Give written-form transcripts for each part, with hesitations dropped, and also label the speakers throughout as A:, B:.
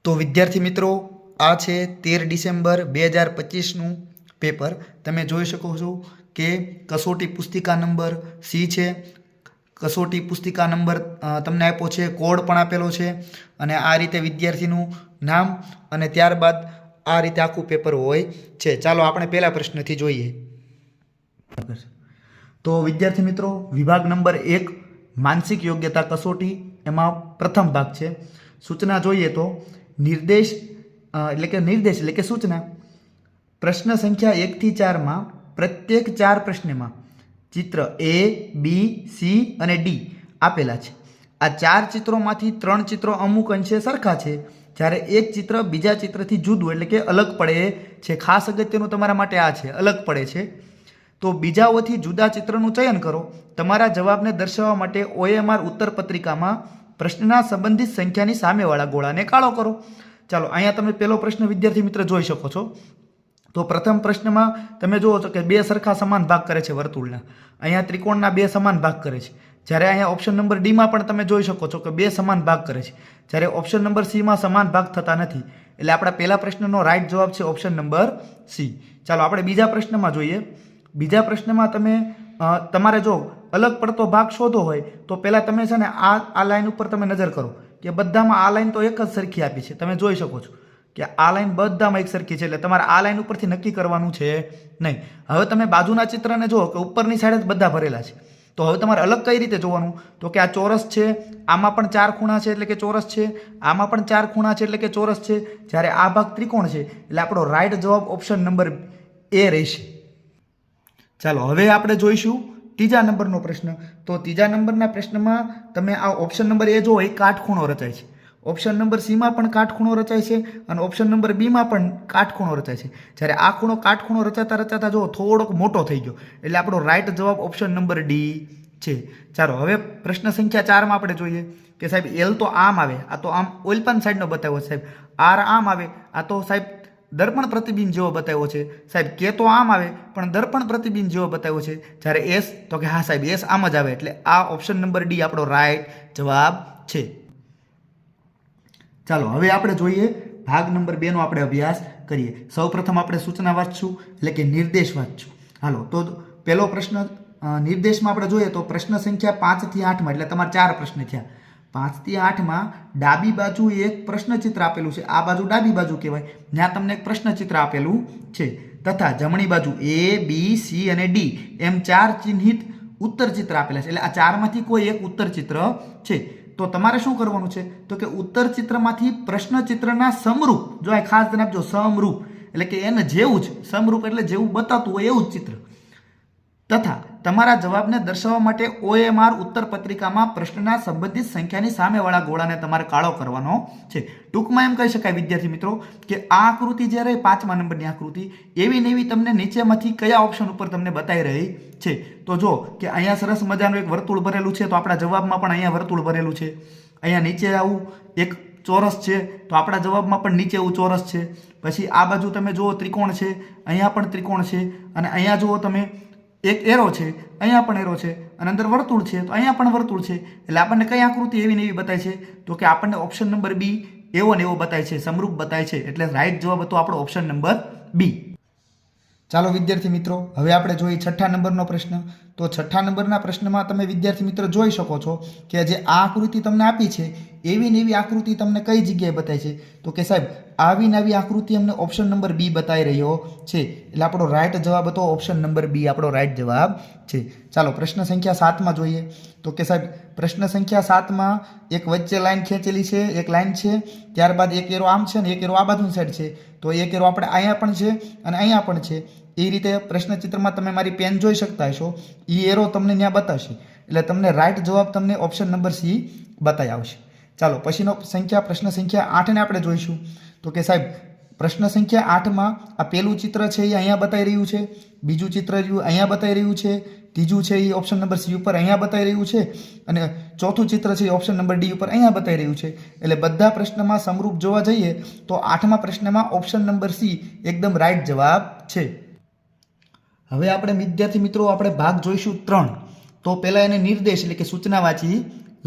A: તો વિદ્યાર્થી મિત્રો, આ છે 13 ડિસેમ્બર 2025નું પેપર. તમે જોઈ શકો છો કે કસોટી પુસ્તિકા નંબર સી છે. કસોટી પુસ્તિકા નંબર તમને આપ્યો છે, કોડ પણ આપેલો છે, અને આ રીતે વિદ્યાર્થીનું નામ અને ત્યારબાદ આ રીતે આખું પેપર હોય છે. ચાલો આપણે પહેલા પ્રશ્નથી જોઈએ. તો વિદ્યાર્થી મિત્રો, વિભાગ નંબર 1 માનસિક યોગ્યતા કસોટી, એમાં પ્રથમ ભાગ છે. સૂચના જોઈએ તો નિર્દેશ એટલે કે સૂચના. પ્રશ્ન સંખ્યા 1 થી 4માં પ્રત્યેક 4 પ્રશ્નમાં ચિત્ર A, B, C અને D આપેલા છે. આ 4 ચિત્રોમાંથી 3 ચિત્રો અમુક અંશે સરખા છે, જ્યારે એક ચિત્ર બીજા ચિત્રથી જુદું એટલે કે અલગ પડે છે. ખાસ અગત્યનું તમારા માટે આ છે, અલગ પડે છે. તો બીજાઓથી જુદા ચિત્રનું ચયન કરો. તમારા જવાબને દર્શાવવા માટે OMR ઉત્તર પત્રિકામાં પ્રશ્નના સંબંધિત સંખ્યાની સામેવાળા ગોળાને કાળો કરો. ચાલો, અહીંયા તમે પહેલો પ્રશ્ન વિદ્યાર્થી મિત્ર જોઈ શકો છો. તો પ્રથમ પ્રશ્નમાં તમે જુઓ છો કે 2 સરખા સમાન ભાગ કરે છે વર્તુળના. અહીંયા ત્રિકોણના 2 સમાન ભાગ કરે છે. જ્યારે અહીંયા ઓપ્શન નંબર ડીમાં પણ તમે જોઈ શકો છો કે 2 સમાન ભાગ કરે છે, જ્યારે ઓપ્શન નંબર સીમાં સમાન ભાગ થતા નથી. એટલે આપણા પહેલા પ્રશ્નનો રાઈટ જવાબ છે ઓપ્શન નંબર સી. ચાલો આપણે બીજા પ્રશ્નમાં જોઈએ. બીજા પ્રશ્નમાં તમારે જો અલગ પડતો ભાગ શોધો હોય તો પહેલાં તમે છે ને આ લાઈન ઉપર તમે નજર કરો કે બધામાં આ લાઈન તો એક જ સરખી આપી છે. તમે જોઈ શકો છો કે આ લાઈન બધામાં એક સરખી છે, એટલે તમારે આ લાઈન ઉપરથી નક્કી કરવાનું છે નહીં. હવે તમે બાજુના ચિત્રને જુઓ કે ઉપરની સાઈડ જ બધા ભરેલા છે. તો હવે તમારે અલગ કઈ રીતે જોવાનું? તો કે આ ચોરસ છે, આમાં પણ 4 ખૂણા છે એટલે કે ચોરસ છે, આમાં પણ 4 ખૂણા છે એટલે કે ચોરસ છે, જ્યારે આ ભાગ ત્રિકોણ છે એટલે આપણો રાઈટ જવાબ ઓપ્શન નંબર એ રહેશે. ચાલો હવે આપણે જોઈશું ત્રીજા નંબરનો પ્રશ્ન. તો ત્રીજા નંબરના પ્રશ્નમાં તમે આ ઓપ્શન નંબર એ જો એક કાટખૂણો રચાય છે, ઓપ્શન નંબર સીમાં પણ કાટખૂણો રચાય છે, અને ઓપ્શન નંબર બીમાં પણ કાટખૂણો રચાય છે. જ્યારે આ ખૂણો કાટખૂણો રચાતા જો થોડોક મોટો થઈ ગયો એટલે આપણો રાઈટ જવાબ ઓપ્શન નંબર ડી છે. ચાલો હવે પ્રશ્ન સંખ્યા 4માં આપણે જોઈએ કે સાહેબ એલ તો આમ આવે, આ તો આમ ઓલપાન સાઈડનો બતાવ્યો સાહેબ. આર આમ આવે, આ તો સાહેબ દર્પણ પ્રતિબિંબ જેવો બતાવ્યો છે. સાહેબ કે તો આમ આવે પણ દર્પણ પ્રતિબિંબ જેવો બતાવ્યો છે. જ્યારે એસ તો કે હા સાહેબ એસ આમ જ આવે, એટલે આ ઓપ્શન નંબર ડી આપણો રાઈટ જવાબ છે. ચાલો હવે આપણે જોઈએ ભાગ નંબર 2 નો આપણે અભ્યાસ કરીએ. સૌપ્રથમ આપણે સૂચના વાંચશું એટલે કે નિર્દેશ વાંચશું. હાલો, તો પહેલો પ્રશ્ન નિર્દેશમાં આપણે જોઈએ તો પ્રશ્ન સંખ્યા 5 થી 8માં એટલે તમારે 4 પ્રશ્ન થયા. 5 થી 8માં ડાબી બાજુ એક પ્રશ્નચિત્ર આપેલું છે. આ બાજુ ડાબી બાજુ કહેવાય, ત્યાં તમને એક પ્રશ્નચિત્ર આપેલું છે. તથા જમણી બાજુ A, B, C અને D એમ 4 ચિહ્નિત ઉત્તર ચિત્ર આપેલા છે. એટલે આ 4માંથી કોઈ એક ઉત્તર ચિત્ર છે. તો તમારે શું કરવાનું છે? તો કે ઉત્તર ચિત્રમાંથી પ્રશ્ન ચિત્રના સમરૂપ, જો આ ખાસ ધ્યાન આપજો, સમરૂપ એટલે કે એને જેવું જ, સમરૂપ એટલે જેવું બતાવતું હોય એવું જ ચિત્ર, તથા તમારા જવાબને દર્શાવવા માટે OMR ઉત્તર પત્રિકામાં પ્રશ્નના સંબંધિત સંખ્યાની સામેવાળા ગોળાને તમારે કાળો કરવાનો છે. ટૂંકમાં એમ કહી શકાય વિદ્યાર્થી મિત્રો કે આ આકૃતિ જે રહી 5મા નંબરની આકૃતિ, એવી ને એવી તમને નીચેમાંથી કયા ઓપ્શન ઉપર તમને બતાવી રહી છે. તો જો કે અહીંયા સરસ મજાનું એક વર્તુળ ભરેલું છે, તો આપણા જવાબમાં પણ અહીંયા વર્તુળ ભરેલું છે. અહીંયા નીચે આવું એક ચોરસ છે, તો આપણા જવાબમાં પણ નીચે એવું ચોરસ છે. પછી આ બાજુ તમે જુઓ ત્રિકોણ છે, અહીંયા પણ ત્રિકોણ છે, અને અહીંયા જુઓ તમે એક એરો છે, અહીંયા પણ એરો છે, અને અંદર વર્તુળ છે, તો અહીંયા પણ વર્તુળ છે. એટલે આપણને કઈ આકૃતિ એવી ને એવી બતાય છે? તો કે આપણને ઓપ્શન નંબર બી એવો ને એવો બતાય છે, સમરૂપ બતાય છે. એટલે રાઈટ જવાબ હતો આપણો ઓપ્શન નંબર બી. ચાલો વિદ્યાર્થી મિત્રો, હવે આપણે જોઈએ 6થા નંબરનો પ્રશ્ન. તો 6થા નંબરના પ્રશ્નમાં તમે વિદ્યાર્થી મિત્રો જોઈ શકો છો કે જે આ આકૃતિ તમને આપી છે એવી ને એવી આકૃતિ તમને કઈ જગ્યાએ બતાય છે? તો કે સાહેબ આવી નવી આકૃતિ અમને ઓપ્શન નંબર બી બતાવી રહ્યો છે. એટલે આપણો રાઈટ જવાબ હતો ઓપ્શન નંબર બી આપણો રાઈટ જવાબ છે. ચાલો પ્રશ્ન સંખ્યા 7માં જોઈએ. તો કે સાહેબ પ્રશ્ન સંખ્યા 7માં એક વચ્ચે લાઈન ખેંચેલી છે, એક લાઈન છે, ત્યારબાદ એક એરો આમ છે ને એક એરો આ બાજુની સાઈડ છે. તો એક એરો આપણે અહીંયા પણ છે અને અહીંયા પણ છે. એ રીતે પ્રશ્નચિત્રમાં તમે મારી પેન જોઈ શકતા હશો, એ એરો તમને ત્યાં બતાવશે. એટલે તમને રાઈટ જવાબ તમને ઓપ્શન નંબર સી બતાવી આવશે. ચાલો પછીનો પ્રશ્ન સંખ્યા 8ને આપણે જોઈશું. તો કે સાહેબ પ્રશ્ન સંખ્યા 8માં આ પહેલું ચિત્ર છે એ અહીંયા બતાવી રહ્યું છે, બીજું ચિત્ર અહીંયા બતાવી રહ્યું છે, ત્રીજું છે એ ઓપ્શન નંબર સી ઉપર અહીંયા બતાવી રહ્યું છે, અને ચોથું ચિત્ર છે એ ઓપ્શન નંબર ડી ઉપર અહીંયા બતાવી રહ્યું છે. એટલે બધા પ્રશ્નમાં સમરૂપ જોવા જઈએ તો 8મા પ્રશ્નમાં ઓપ્શન નંબર સી એકદમ રાઈટ જવાબ છે. હવે આપણે વિદ્યાર્થી મિત્રો આપણે ભાગ જોઈશું 3. તો પહેલાં એને નિર્દેશ એટલે કે સૂચના વાંચી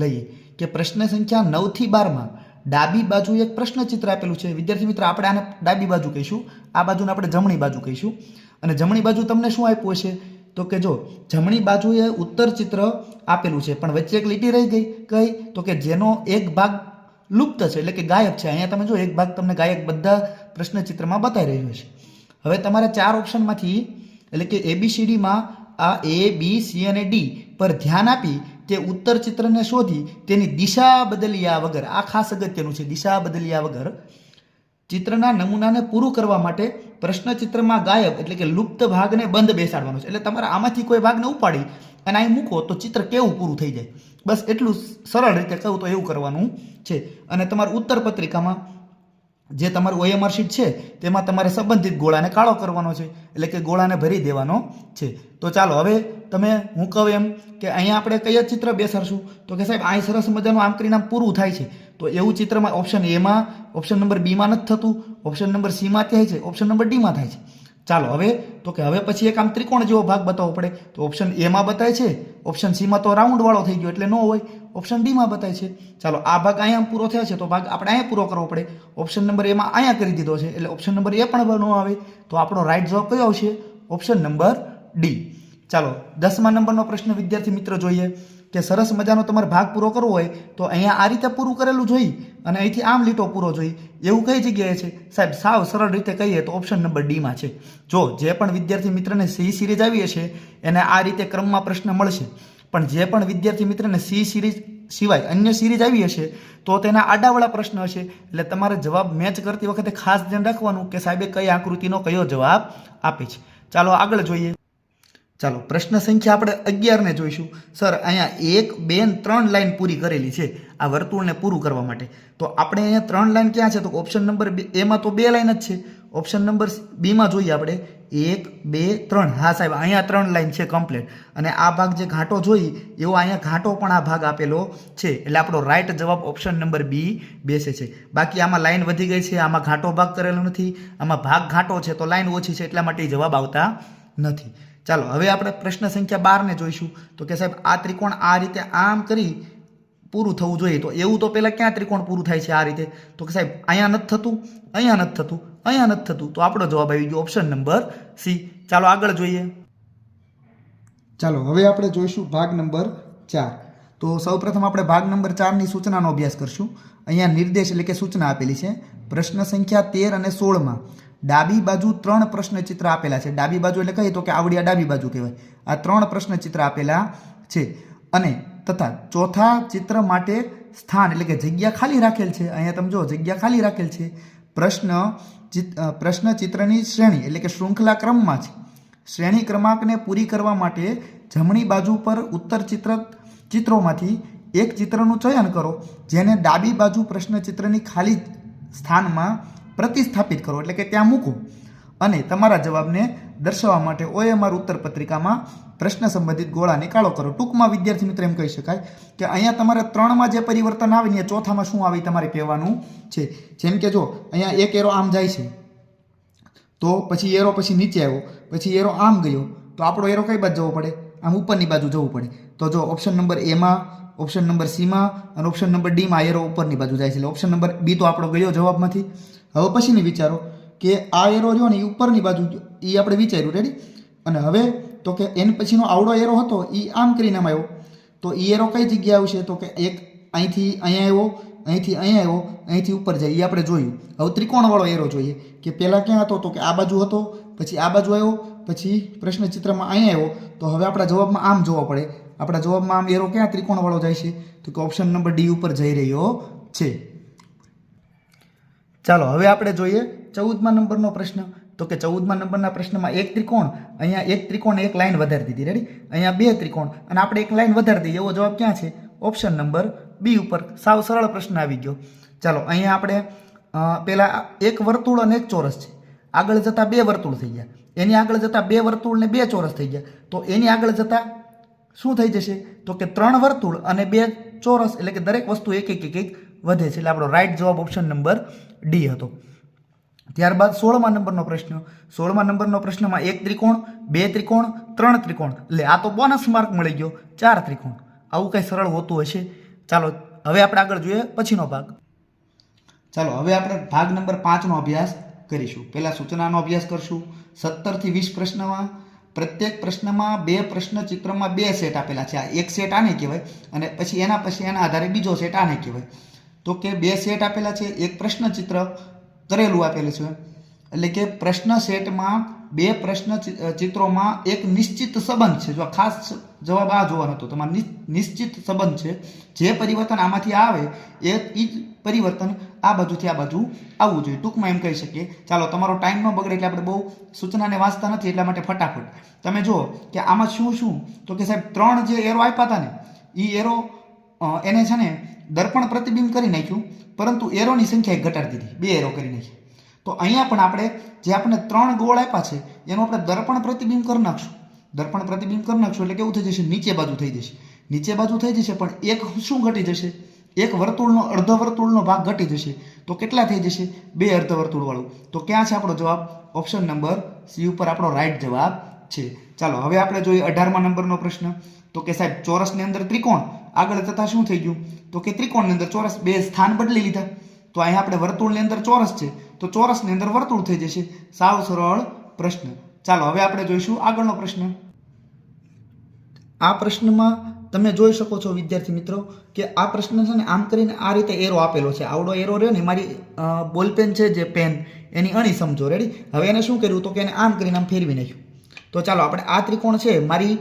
A: લઈએ કે પ્રશ્ન સંખ્યા 9 થી 12માં ડાબી બાજુ એક પ્રશ્ન ચિત્ર આપેલું છે વિદ્યાર્થી મિત્ર, આપણે આને ડાબી બાજુ કહીશું, આ બાજુને આપણે જમણી બાજુ કહીશું. અને જમણી બાજુ તમને શું આપ્યું હશે તો કે જો જમણી બાજુએ ઉત્તર ચિત્ર આપેલું છે, પણ વચ્ચે એક લીટી રહી ગઈ કઈ તો કે જેનો એક ભાગ લુપ્ત છે એટલે કે ગાયબ છે. અહીંયા તમે જો એક ભાગ તમને ગાયબ બધા પ્રશ્ન ચિત્રમાં બતાવી રહ્યો છે. હવે તમારે 4 ઓપ્શનમાંથી એટલે કે ABCDમાં આ A, B, C અને D પર ધ્યાન આપી તે ઉત્તર ચિત્રને શોધી તેની દિશા બદલ્યા વગર, આ ખાસ અગત્યનું છે, દિશા બદલ્યા વગર ચિત્રના નમૂનાને પૂરું કરવા માટે પ્રશ્ન ચિત્રમાં ગાયબ એટલે કે લુપ્ત ભાગને બંધ બેસાડવાનો છે. એટલે તમારે આમાંથી કોઈ ભાગને ઉપાડી અને અહીં મૂકો તો ચિત્ર કેવું પૂરું થઈ જાય, બસ એટલું સરળ રીતે કહું તો એવું કરવાનું છે. અને તમારું ઉત્તર પત્રિકામાં જે તમારું OMR શીટ છે તેમાં તમારે સંબંધિત ગોળાને કાળો કરવાનો છે, એટલે કે ગોળાને ભરી દેવાનો છે. તો ચાલો હવે તમે હું કહું એમ કે અહીંયા આપણે કયા ચિત્ર બેસાડશું તો કે સાહેબ અહીં સરસ મજાનું આમ કરીને આમ પૂરું થાય છે, તો એવું ચિત્રમાં ઓપ્શન એમાં, ઓપ્શન નંબર બીમાં નથી થતું, ઓપ્શન નંબર સીમાં થાય છે, ઓપ્શન નંબર ડીમાં થાય છે. ચાલો હવે તો કે હવે પછી એક આમ ત્રિકોણ જેવો ભાગ બતાવવો પડે, તો ઓપ્શન એમાં બતાય છે, ઓપ્શન સીમાં તો રાઉન્ડ વાળો થઈ ગયો એટલે ન હોય, ઓપ્શન ડીમાં બતાય છે. ચાલો આ ભાગ અહીંયા પૂરો થયો છે તો ભાગ આપણે અહીંયા પૂરો કરવો પડે, ઓપ્શન નંબર એમાં અહીંયા કરી દીધો છે એટલે ઓપ્શન નંબર એ પણ ન આવે, તો આપણો રાઈટ જવાબ કયો આવશે? Option number D. ચાલો 10મા નંબરનો પ્રશ્ન વિદ્યાર્થી મિત્રો જોઈએ કે સરસ મજાનો તમારે ભાગ પૂરો કરવો હોય તો અહીંયા આ રીતે પૂરું કરેલું જોઈ અને અહીંથી આમ લીટો પૂરો જોઈ, એવું કઈ જગ્યાએ છે સાહેબ? સાવ સરળ રીતે કહીએ તો ઓપ્શન નંબર ડીમાં છે. જો જે પણ વિદ્યાર્થી મિત્રને C સિરીઝ આવી હશે એને આ રીતે ક્રમમાં પ્રશ્ન મળશે, પણ જે પણ વિદ્યાર્થી મિત્રને C સિરીઝ સિવાય અન્ય સિરીઝ આવી હશે તો તેના આડાવાળા પ્રશ્ન હશે, એટલે તમારે જવાબ મેચ કરતી વખતે ખાસ ધ્યાન રાખવાનું કે સાહેબે કઈ આકૃતિનો કયો જવાબ આપે છે. ચાલો આગળ જોઈએ. ચાલો પ્રશ્ન સંખ્યા આપણે 11ને જોઈશું. સર અહીંયા 1, 2, 3 લાઈન પૂરી કરેલી છે આ વર્તુળને પૂરું કરવા માટે, તો આપણે અહીંયા 3 લાઈન ક્યાં છે તો ઓપ્શન નંબર એમાં તો 2 લાઈન જ છે. ઓપ્શન નંબર બીમાં જોઈએ આપણે 1, 2, 3. હા સાહેબ અહીંયા 3 લાઈન છે કમ્પ્લીટ, અને આ ભાગ જે ઘાટો જોઈ એવો અહીંયા ઘાટો પણ આ ભાગ આપેલો છે, એટલે આપણો રાઈટ જવાબ ઓપ્શન નંબર બી બેસે છે. બાકી આમાં લાઈન વધી ગઈ છે, આમાં ઘાટો ભાગ કરેલો નથી, આમાં ભાગ ઘાટો છે તો લાઈન ઓછી છે એટલા માટે જવાબ આવતા નથી. ચાલો હવે આપણે પ્રશ્ન સંખ્યા 12ને જોઈશું તો કે સાહેબ આ ત્રિકોણ આ રીતે આમ કરી પૂરું થવું જોઈએ, તો એવું તો પહેલાં ક્યાં ત્રિકોણ પૂરું થાય છે આ રીતે તો કે સાહેબ અહીંયા નથી થતું, અહીંયા નથી થતું, અહીંયા નથી થતું, તો આપણો જવાબ આવી ગયો ઓપ્શન નંબર સી. ચાલો આગળ જોઈએ. ચાલો હવે આપણે જોઈશું ભાગ નંબર 4. તો સૌપ્રથમ આપણે ભાગ નંબર 4ની સૂચનાનો અભ્યાસ કરશું. અહીંયા નિર્દેશ એટલે કે સૂચના આપેલી છે. પ્રશ્ન સંખ્યા 13 અને 16માં ડાબી બાજુ 3 પ્રશ્ન ચિત્ર આપેલા છે. ડાબી બાજુ એટલે કહીએ તો કે આવડિયા ડાબી બાજુ કહેવાય. આ 3 પ્રશ્ન ચિત્ર આપેલા છે અને તથા ચોથા ચિત્ર માટે સ્થાન એટલે કે જગ્યા ખાલી રાખેલ છે. અહીંયા તમે જો જગ્યા ખાલી રાખેલ છે. પ્રશ્ન ચિત્રની શ્રેણી એટલે કે શૃંખલા ક્રમમાં છે. શ્રેણી ક્રમાંકને પૂરી કરવા માટે જમણી બાજુ પર ઉત્તર ચિત્રોમાંથી એક ચિત્રનું ચયન કરો જેને ડાબી બાજુ પ્રશ્ન ચિત્રની ખાલી સ્થાનમાં પ્રતિસ્થાપિત કરો એટલે કે ત્યાં મૂકો અને તમારા જવાબને દર્શાવવા માટે OMR ઉત્તર પત્રિકામાં પ્રશ્ન સંબંધિત ગોળાને કાળો કરો. ટૂંકમાં વિદ્યાર્થી મિત્ર એમ કહી શકાય કે અહીંયા તમારે 3માં જે પરિવર્તન આવે ને ચોથામાં શું આવે તમારે કહેવાનું છે. જેમ કે જો અહીંયા એક એરો આમ જાય છે તો પછી એરો પછી નીચે આવ્યો, પછી એરો આમ ગયો તો આપણો એરો કઈ બાજુ જવો પડે? આમ ઉપરની બાજુ જવું પડે. તો જો ઓપ્શન નંબર એમાં, ઓપ્શન નંબર સીમાં અને ઓપ્શન નંબર ડીમાં એરો ઉપરની બાજુ જાય છે, એટલે ઓપ્શન નંબર બી તો આપણો ગયો જવાબમાંથી. હવે પછીની વિચારો કે આ એરો રહ્યો ને એ ઉપરની બાજુ એ આપણે વિચાર્યું રેડી, અને હવે તો કે એની પછીનો આવડો એરો હતો એ આમ કરીને આમ આવ્યો, તો એ એરો કઈ જગ્યાએ આવશે તો કે એક અહીંથી અહીંયા આવ્યો, અહીંથી અહીંયા આવ્યો, અહીંથી ઉપર જાય એ આપણે જોયું. હવે ત્રિકોણવાળો એરો જોઈએ કે પહેલાં ક્યાં હતો તો કે આ બાજુ હતો, પછી આ બાજુ આવ્યો, પછી પ્રશ્ન ચિત્રમાં અહીંયા આવ્યો, તો હવે આપણા જવાબમાં આમ જોવા પડે. આપણા જવાબમાં આમ એરો ક્યાં ત્રિકોણવાળો જાય છે તો કે ઓપ્શન નંબર ડી ઉપર જઈ રહ્યો છે. ચાલો હવે આપણે જોઈએ 14મા નંબરનો પ્રશ્ન. તો કે 14મા નંબરના પ્રશ્નમાં એક ત્રિકોણ, અહીંયા એક ત્રિકોણ એક લાઈન વધારી દીધી રેડી, અહીંયા 2 ત્રિકોણ અને આપણે એક લાઈન વધારી દઈએ, એવો જવાબ ક્યાં છે? ઓપ્શન નંબર બી ઉપર. સાવ સરળ પ્રશ્ન આવી ગયો. ચાલો અહીંયા આપણે પહેલાં એક વર્તુળ અને એક ચોરસ છે, આગળ જતાં 2 વર્તુળ થઈ ગયા, એની આગળ જતાં 2 વર્તુળ ને 2 ચોરસ થઈ ગયા, તો એની આગળ જતાં શું થઈ જશે તો કે 3 વર્તુળ અને 2 ચોરસ, એટલે કે દરેક વસ્તુ એક એક એક એક વધે છે, એટલે આપણો રાઈટ જવાબ ઓપ્શન નંબર ડી હતો. ત્યારબાદ 16મા નંબરનો પ્રશ્ન. 16મા નંબરનો પ્રશ્નમાં એક ત્રિકોણ, 2 ત્રિકોણ, 3 ત્રિકોણ, એટલે આ તો બોનસ માર્ક મળી ગયો, 4 ત્રિકોણ. આવું કંઈ સરળ હોતું હશે. ચાલો હવે આપણે આગળ જોઈએ પછીનો ભાગ. ચાલો હવે આપણે ભાગ નંબર 5નો અભ્યાસ કરીશું. પહેલા સૂચનાનો અભ્યાસ કરશું. 17 થી 20 પ્રશ્નમાં પ્રત્યેક પ્રશ્નમાં 2 પ્રશ્ન ચિત્રમાં 2 સેટ આપેલા છે. આ એક સેટ આને કહેવાય અને પછી એના આધારે બીજો સેટ આને કહેવાય. તો કે 2 સેટ આપેલા છે, એક પ્રશ્ન ચિત્ર કરેલું આપેલું છે. એટલે કે પ્રશ્ન સેટમાં 2 પ્રશ્ન ચિત્રોમાં એક નિશ્ચિત સંબંધ છે. જો ખાસ જવાબ આ જોવાનો હતો તમારે, નિશ્ચિત સંબંધ છે. જે પરિવર્તન આમાંથી આવે એ જ પરિવર્તન આ બાજુથી આ બાજુ આવવું જોઈએ. ટૂંકમાં એમ કહી શકીએ. ચાલો તમારો ટાઈમ ન બગડે એટલે આપણે બહુ સૂચનાને વાંચતા નથી એટલા માટે ફટાફટ તમે જુઓ કે આમાં શું તો કે સાહેબ 3 જે એરો આપ્યા હતા ને એ એરો એને છે ને દર્પણ પ્રતિબિંબ કરી નાખ્યું, પરંતુ એરોની સંખ્યા ઘટાડી દીધી, 2 એરો કરી નાખી. તો અહીંયા પણ આપણે જે આપણને 3 ગોળ આપ્યા છે એનું આપણે દર્પણ પ્રતિબિંબ કરી નાખશું. દર્પણ પ્રતિબિંબ કરી નાખશું એટલે કેવું થઈ જશે, નીચે બાજુ થઈ જશે. નીચે બાજુ થઈ જશે પણ એક શું ઘટી જશે, એક વર્તુળનો અર્ધ વર્તુળનો ભાગ ઘટી જશે. તો કેટલા થઈ જશે, 2 અર્ધ વર્તુળ વાળું. તો ક્યાં છે આપણો જવાબ, ઓપ્શન નંબર સી ઉપર આપણો રાઈટ જવાબ છે. ચાલો હવે આપણે જોઈએ 18મા નંબરનો પ્રશ્ન. તો કે સાહેબ ચોરસની અંદર ત્રિકોણ, આગળ જતા શું થઈ ગયું તો કે ત્રિકોણની અંદર ચોરસ, 2 સ્થાન બદલી લીધા. તો અહીંયા આપણે વર્તુળની અંદર ચોરસ છે તો ચોરસની અંદર વર્તુળ થઈ જશે. સાવ સરળ પ્રશ્ન. ચાલો હવે આપણે જોઈશું આગળનો પ્રશ્ન. આ પ્રશ્નમાં તમે જોઈ શકો છો વિદ્યાર્થી મિત્રો કે આ પ્રશ્ન છે ને આમ કરીને આ રીતે એરો આપેલો છે. આવડો એરો રહ્યો ને, મારી બોલપેન છે જે પેન એની અણી સમજો. રેડી? હવે એને શું કર્યું તો કે એને આમ કરીને આમ ફેરવી નાખ્યું. તો ચાલો આપણે આ ત્રિકોણ છે, મારી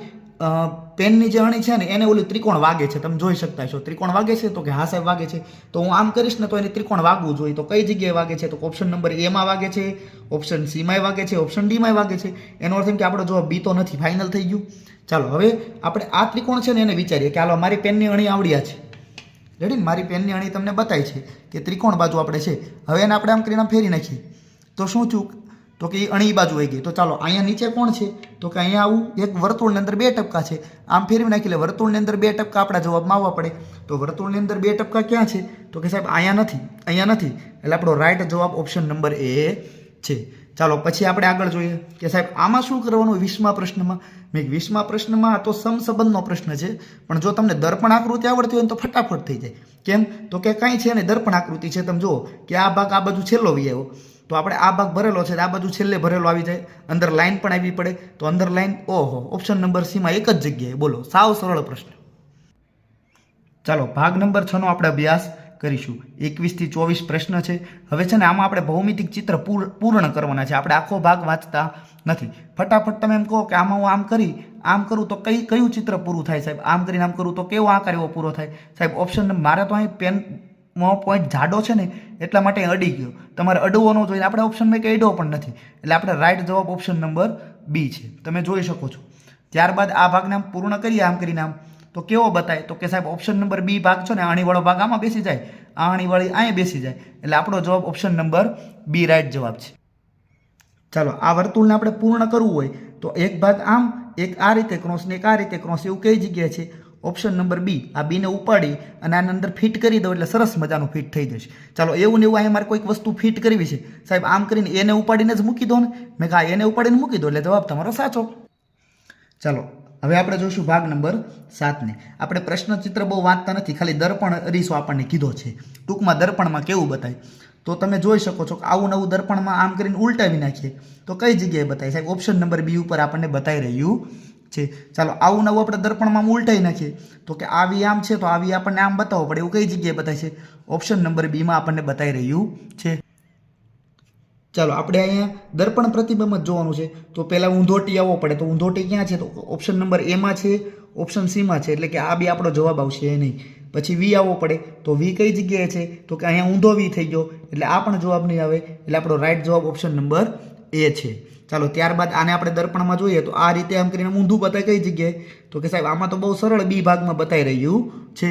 A: પેનની જે અણી છે ને એને ઓલું ત્રિકોણ વાગે છે, તમે જોઈ શકતા છો. ત્રિકોણ વાગે છે તો કે હા સાહેબ વાગે છે. તો હું આમ કરીશ ને તો એને ત્રિકોણ વાગવું જોઈએ. તો કઈ જગ્યાએ વાગે છે તો ઓપ્શન નંબર એ માં વાગે છે, ઓપ્શન સી માં વાગે છે, ઓપ્શન ડી માં વાગે છે. એનો અર્થ એમ કે આપણો જવાબ બી તો નથી, ફાઇનલ થઈ ગયું. ચાલો હવે આપણે આ ત્રિકોણ છે ને એને વિચારીએ કે હાલો મારી પેનની અણી આવડ્યા છે. રેડી ને? મારી પેનની અણી તમને બતાવી છે કે ત્રિકોણ બાજુ આપણે છે. હવે એને આપણે આમ કરીને આમ ફેરી નાખીએ તો શું થયું તો કે એ અણી બાજુ આવી ગઈ. તો ચાલો અહીંયા નીચે કોણ છે તો કે અહીંયા આવું એક વર્તુળની અંદર 2 ટપકા છે. આમ ફેરવી નાખી એટલે વર્તુળની અંદર 2 ટપકા આપણા જવાબમાં આવવા પડે. તો વર્તુળની અંદર 2 ટપકા ક્યાં છે તો કે સાહેબ અહીંયા નથી, અહીંયા નથી. એટલે આપણો રાઈટ જવાબ ઓપ્શન નંબર એ છે. ચાલો પછી આપણે આગળ જોઈએ કે સાહેબ આમાં શું કરવાનું 20મા પ્રશ્નમાં. મેં 20મા પ્રશ્નમાં તો સમસંબંધનો પ્રશ્ન છે, પણ જો તમને દર્પણ આકૃતિ આવડતી હોય તો ફટાફટ થઈ જાય. કેમ તો કે કાંઈ છે ને દર્પણ આકૃતિ છે. તમે જુઓ કે આ ભાગ આ બાજુ છેલ્લો વી આવ્યો, તો આપણે આ ભાગ ભરેલો છે, આ બાજુ છેલ્લે ભરેલો આવી જાય. અંદર લાઈન પણ આવી પડે તો અંદર લાઈન, ઓહો, ઓપ્શન નંબર સી માં એક જ જગ્યાએ. બોલો, સાવ સરળ પ્રશ્ન. ચાલો ભાગ નંબર 6નો આપણે અભ્યાસ કરીશું. 21 થી 24 પ્રશ્ન છે. હવે છે ને આમાં આપણે ભૌમિતિક ચિત્ર પૂર્ણ કરવાના છે. આપણે આખો ભાગ વાંચતા નથી. ફટાફટ તમે એમ કહો કે આમાં હું આમ કરું તો કયું ચિત્ર પૂરું થાય સાહેબ, આમ કરીને આમ કરું તો કેવો આકાર એવો પૂરો થાય સાહેબ. ઓપ્શન મારે તો અહીં પેન પોઈન્ટ જાડો છે ને એટલા માટે અડી ગયો. તમારે અડવો ન જોઈએ. આપણે ઓપ્શનમાં કંઈ અડવો પણ નથી. એટલે આપણે રાઈટ જવાબ ઓપ્શન નંબર બી છે. તમે જોઈ શકો છો. ત્યારબાદ આ ભાગને આમ પૂર્ણ કરીએ આમ કરીને આમ તો કેવો બતાય તો કે સાહેબ ઓપ્શન નંબર બી ભાગ છે ને અણીવાળો ભાગ આમાં બેસી જાય, આ અણીવાળી અહીંયા બેસી જાય. એટલે આપણો જવાબ ઓપ્શન નંબર બી રાઈટ જવાબ છે. ચાલો આ વર્તુળને આપણે પૂર્ણ કરવું હોય તો એક ભાગ આમ, એક આ રીતે ક્રોસ ને એક આ રીતે ક્રોસ, એવું કઈ જગ્યાએ છે ઓપ્શન નંબર બી. આ બીને ઉપાડી અને આની અંદર ફિટ કરી દો એટલે સરસ મજાનું ફિટ થઈ જશે. ચાલો એવું ને એવું અહીંયા મારે કોઈક વસ્તુ ફિટ કરવી છે સાહેબ, આમ કરીને એને ઉપાડીને જ મૂકી દો ને. મેં કહા એને ઉપાડીને મૂકી દો એટલે જવાબ તમારો સાચો. ચાલો હવે આપણે જોઈશું ભાગ નંબર 7ને. આપણે પ્રશ્ન ચિત્ર બહુ વાંચતા નથી, ખાલી દર્પણ અરીસો આપણને કીધો છે. ટૂંકમાં દર્પણમાં કેવું બતાય તો તમે જોઈ શકો છો કે આવું નવું દર્પણમાં આમ કરીને ઉલટાવી નાખીએ તો કઈ જગ્યાએ બતાય સાહેબ, ઓપ્શન નંબર બી ઉપર આપણને બતાવી રહ્યું છે. ચાલો આવું નવું આપણે દર્પણમાં ઉલટાવી નાખીએ તો કે આવી આમ છે તો આવી આપણને આમ બતાવવો પડે, એવું કઈ જગ્યાએ બતાય છે, ઓપ્શન નંબર બીમાં આપણને બતાવી રહ્યું છે. ચાલો આપણે અહીંયા દર્પણ પ્રતિબિંબ જ જોવાનું છે. તો પહેલાં ઊંધોટી આવવો પડે. તો ઊંધોટી ક્યાં છે તો ઓપ્શન નંબર એમાં છે, ઓપ્શન સીમાં છે. એટલે કે આ બી આપણો જવાબ આવશે નહીં. પછી વી આવવો પડે તો વી કઈ જગ્યાએ છે તો કે અહીંયા ઊંધો વી થઈ ગયો એટલે આ પણ જવાબ નહીં આવે. એટલે આપણો રાઈટ જવાબ ઓપ્શન નંબર એ છે. ચાલો ત્યારબાદ આને આપણે દર્પણમાં જોઈએ તો આ રીતે આમ કરીને ઊંધું બતાય કઈ જગ્યાએ તો કે સાહેબ આમાં તો બહુ સરળ બી ભાગમાં બતાવી રહ્યું છે.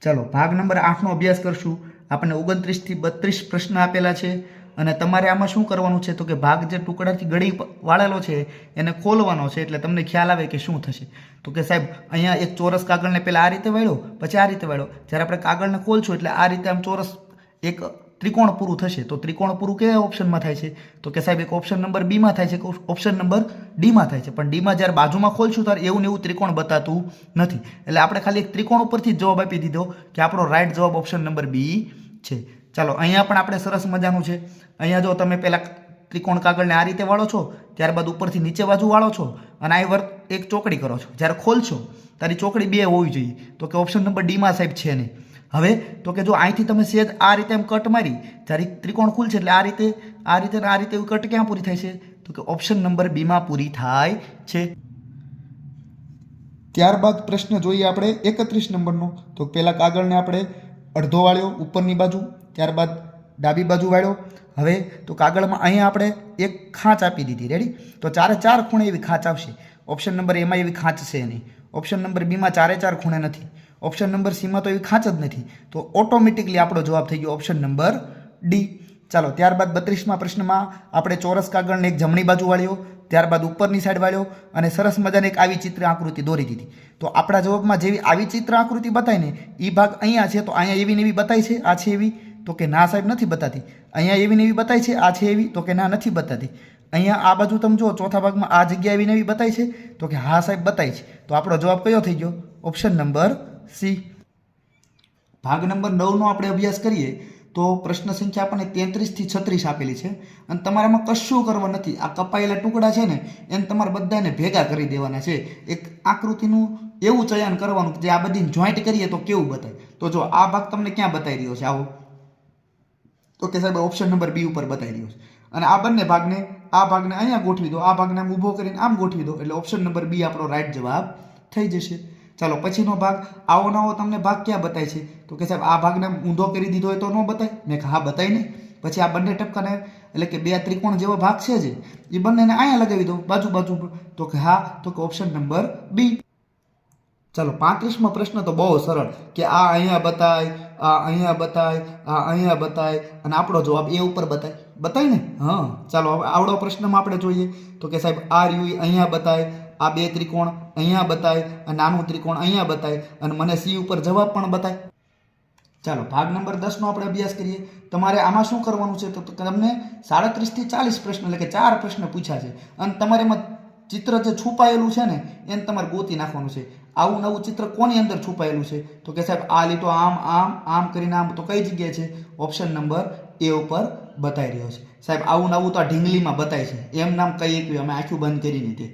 A: ચાલો ભાગ નંબર 8નો અભ્યાસ કરશું. આપણને 29 થી 32 પ્રશ્ન આપેલા છે અને તમારે આમાં શું કરવાનું છે તો કે ભાગ જે ટુકડાથી ગળી વાળેલો છે એને ખોલવાનો છે એટલે તમને ખ્યાલ આવે કે શું થશે. તો કે સાહેબ અહીંયા એક ચોરસ કાગળને પહેલાં આ રીતે વાળ્યો, પછી આ રીતે વાળ્યો. જ્યારે આપણે કાગળને ખોલશું એટલે આ રીતે આમ ચોરસ એક ત્રિકોણ પૂરું થશે. તો ત્રિકોણ પૂરું કયા ઓપ્શનમાં થાય છે તો કે સાહેબ એક ઓપ્શન નંબર બીમાં થાય છે કે ઓપ્શન નંબર ડીમાં થાય છે. પણ ડીમાં જ્યારે બાજુમાં ખોલશું ત્યારે એવું ને એવું ત્રિકોણ બતાતું નથી. એટલે આપણે ખાલી એક ત્રિકોણ ઉપરથી જવાબ આપી દીધો કે આપણો રાઈટ જવાબ ઓપ્શન નંબર બી છે। ચાલો અહીંયા પણ આપણે સરસ મજાનું છે। અહીંયા જો તમે પહેલાં ત્રિકોણ કાગળને આ રીતે વાળો છો, ત્યારબાદ ઉપરથી નીચે બાજુ વાળો છો અને આ વર્ત એક ચોકડી કરો છો। જ્યારે ખોલશો તારી ચોકડી 2 હોવી જોઈએ, તો કે ઓપ્શન નંબર ડીમાં સાહેબ છે નહીં। હવે તો કે જો અહીંથી તમે સેજ આ રીતે એમ કટ મારી, જ્યારે ત્રિકોણ ખુલશે એટલે આ રીતે આ રીતે કટ ક્યાં પૂરી થાય છે? તો કે ઓપ્શન નંબર બીમાં પૂરી થાય છે। ત્યારબાદ પ્રશ્ન જોઈએ આપણે 31 નંબરનો। તો પહેલાં કાગળને આપણે અડધો વાળ્યો ઉપરની બાજુ, ત્યારબાદ ડાબી બાજુ વાળ્યો। હવે તો કાગળમાં અહીંયા આપણે એક ખાંચ આપી દીધી, રેડી? તો 4 ખૂણે એવી ખાંચ આવશે। ઓપ્શન નંબર એમાં એવી ખાંચ છે નહીં, ઓપ્શન નંબર બીમાં 4 ખૂણે નથી, ઓપ્શન નંબર સીમાં તો એવી ખાંચ જ નથી, તો ઓટોમેટિકલી આપણો જવાબ થઈ ગયો ઓપ્શન નંબર ડી। ચાલો ત્યારબાદ 32મા પ્રશ્નમાં આપણે ચોરસ કાગળને એક જમણી બાજુ વાળ્યો, ત્યારબાદ ઉપરની સાઈડ વાળ્યો અને સરસ મજાની એક આવી ચિત્ર આકૃતિ દોરી દીધી। તો આપણા જવાબમાં જેવી આવી ચિત્ર આકૃતિ બતાવી ને એ ભાગ અહીંયા છે, તો અહીંયા એવી ને એવી બતાવી છે, આ છે એવી, તો કે ના સાહેબ નથી બતાતી। અહીંયા એવી ને એવી બતાવી છે, આ છે એવી, તો કે ના નથી બતાતી। અહીંયા આ બાજુ તમે જો ચોથા ભાગમાં આ જગ્યા એવી ને એવી બતાવી છે, તો કે હા સાહેબ બતાવી છે। તો આપણો જવાબ કયો થઈ ગયો? Option number C. ભાગ નંબર 9નો આપણે અભ્યાસ કરીએ તો પ્રશ્ન સંખ્યા આપણને 33 થી 36 આપેલી છે અને તમારામાં કશું કરવાનું નથી। આ કપાયેલા ટુકડા છે ને એને તમારે બધાને ભેગા કરી દેવાના છે। એક આકૃતિનું એવું ચયન કરવાનું કે જે આ બધી જોઈન્ટ કરીએ તો કેવું બતાય। તો જો આ ભાગ તમને ક્યાં બતાવી રહ્યો છે? આવો, તો કે સાહેબ ઓપ્શન નંબર બી ઉપર બતાવી રહ્યો છે। અને આ બંને ભાગને અહીંયા ગોઠવી દો, આ ભાગને આમ ઊભો કરીને આમ ગોઠવી દો, એટલે ઓપ્શન નંબર બી આપણો રાઈટ જવાબ થઈ જશે। ચાલો પછીનો ભાગ આવો નવો તમને ભાગ ક્યાં બતાય છે? તો કે સાહેબ આ ભાગને ઊંધો કરી દીધો હોય તો ન બતાય? મેં હા બતાય નહીં। પછી આ બંને ટપકાને એટલે કે 2 ત્રિકોણ જેવો ભાગ છે જે એ બંનેને અહીંયા લગાવી દો બાજુ બાજુ પર, તો કે હા, તો કે ઓપ્શન નંબર બી। ચાલો 35મો પ્રશ્ન તો બહુ સરળ કે આ અહીંયા બતાય, આ અહીંયા બતાય, આ અહીંયા બતાય અને આપણો જવાબ એ ઉપર બતાય ને? હા, ચાલો હવે આવડો પ્રશ્નમાં આપણે જોઈએ તો કે સાહેબ આ રહ્યું અહીંયા બતાય, આ 2 ત્રિકોણ અહીંયા બતાય, આ નાનું ત્રિકોણ અહીંયા બતાય અને મને સી ઉપર જવાબ પણ બતાય। ચાલો ભાગ નંબર 10નો આપણે અભ્યાસ કરીએ। તમારે આમાં શું કરવાનું છે? તો તમને 37 થી 40 પ્રશ્ન એટલે કે 4 પ્રશ્ન પૂછ્યા છે અને તમારે એમાં ચિત્ર જે છુપાયેલું છે ને એને તમારે ગોતી નાખવાનું છે। આવું નવું ચિત્ર કોની અંદર છુપાયેલું છે? તો કે સાહેબ આ લીટો આમ આમ આમ કરીને આમ, તો કઈ જગ્યાએ છે? ઓપ્શન નંબર એ ઉપર બતાવી રહ્યો છે। સાહેબ આવું નવું તો આ ઢીંગલીમાં બતાય છે, એમ નામ કઈ એક અમે આંખું બંધ કરીને તે।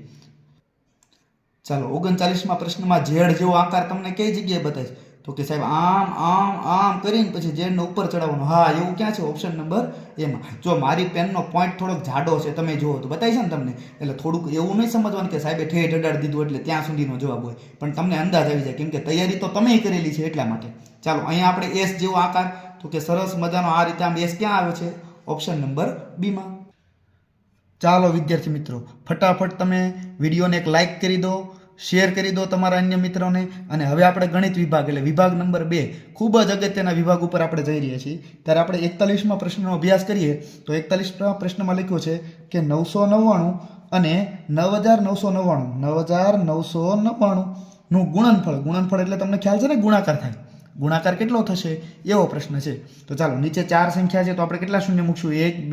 A: ચાલો 39મા પ્રશ્નમાં ઝેડ જેવો આકાર તમને કઈ જગ્યાએ બતાય છે? તો કે સાહેબ આમ આમ આમ કરીને પછી ઝેડને ઉપર ચડાવવાનો। હા, એવું ક્યાં છે? ઓપ્શન નંબર એમાં। જો મારી પેનનો પોઈન્ટ થોડોક જાડો છે, તમે જુઓ તો બતાવી છે ને તમને, એટલે થોડુંક એવું નહીં સમજવાનું કે સાહેબે ઠેઠ અડાડી દીધું એટલે ત્યાં સુધીનો જવાબ હોય, પણ તમને અંદાજ આવી જાય કેમ કે તૈયારી તો તમે કરેલી છે એટલા માટે। ચાલો અહીંયા આપણે એસ જેવો આકાર, તો કે સરસ મજાનો આ રીતે આમ એસ ક્યાં આવે છે? ઓપ્શન નંબર બીમાં। ચાલો વિદ્યાર્થી મિત્રો, ફટાફટ તમે વિડીયોને એક લાઇક કરી દો, શેર કરી દો તમારા અન્ય મિત્રોને। અને હવે આપણે ગણિત વિભાગ એટલે વિભાગ નંબર 2 ખૂબ જ અગત્યના વિભાગ ઉપર આપણે જઈ રહ્યા છીએ। ત્યારે આપણે 41મા પ્રશ્નનો અભ્યાસ કરીએ તો 41મા પ્રશ્નમાં લખ્યું છે કે 999 અને 9999 નું ગુણનફળ એટલે તમને ખ્યાલ છે ને ગુણાકાર થાય, ગુણાકાર કેટલો થશે એવો પ્રશ્ન છે। તો ચાલો નીચે 4 સંખ્યા છે તો આપણે કેટલા શૂન્ય મૂકશું? 1 2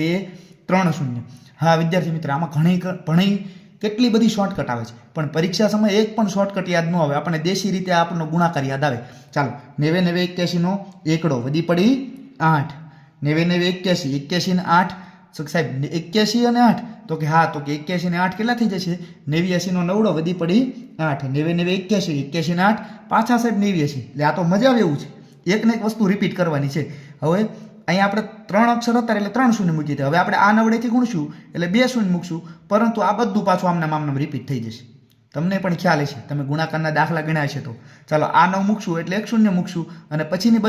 A: 3 શૂન્ય। હા વિદ્યાર્થી મિત્ર, આમાં ઘણી કેટલી બધી શોર્ટકટ આવે છે, પણ પરીક્ષા સમયે એક પણ શોર્ટકટ યાદ ન આવે, આપણને દેશી રીતે આપણનો ગુણાકાર યાદ આવે। ચાલો 99 81 નો એકડો વધી પડી 8, 99 81 ને 8, સાહેબ 81 અને 8, તો કે હા, તો કે 81 ને 8 કેટલા થઈ જશે? 89 નો નવડો વધી પડી 8, 99 81 81 ને 8 પાછા સાહેબ 89। એટલે આ તો મજા આવે એવું છે, એક ને એક વસ્તુ રિપીટ કરવાની છે। હવે અહીંયા આપણે 3 અક્ષર હતા એટલે 3 શૂન્ય મૂકી દીધા, હવે આપણે આ નવડેથી ગુણશું એટલે 2 શૂન્ય મૂકશું, પરંતુ આ બધું પાછું આમનામ રિપીટ થઈ જશે। તમને પણ ખ્યાલ હશે, તમે ગુણાકારના દાખલા ગણ્યા છે તો। ચાલો આ 9 મૂકશું એટલે 1 શૂન્ય મૂકશું અને પછીની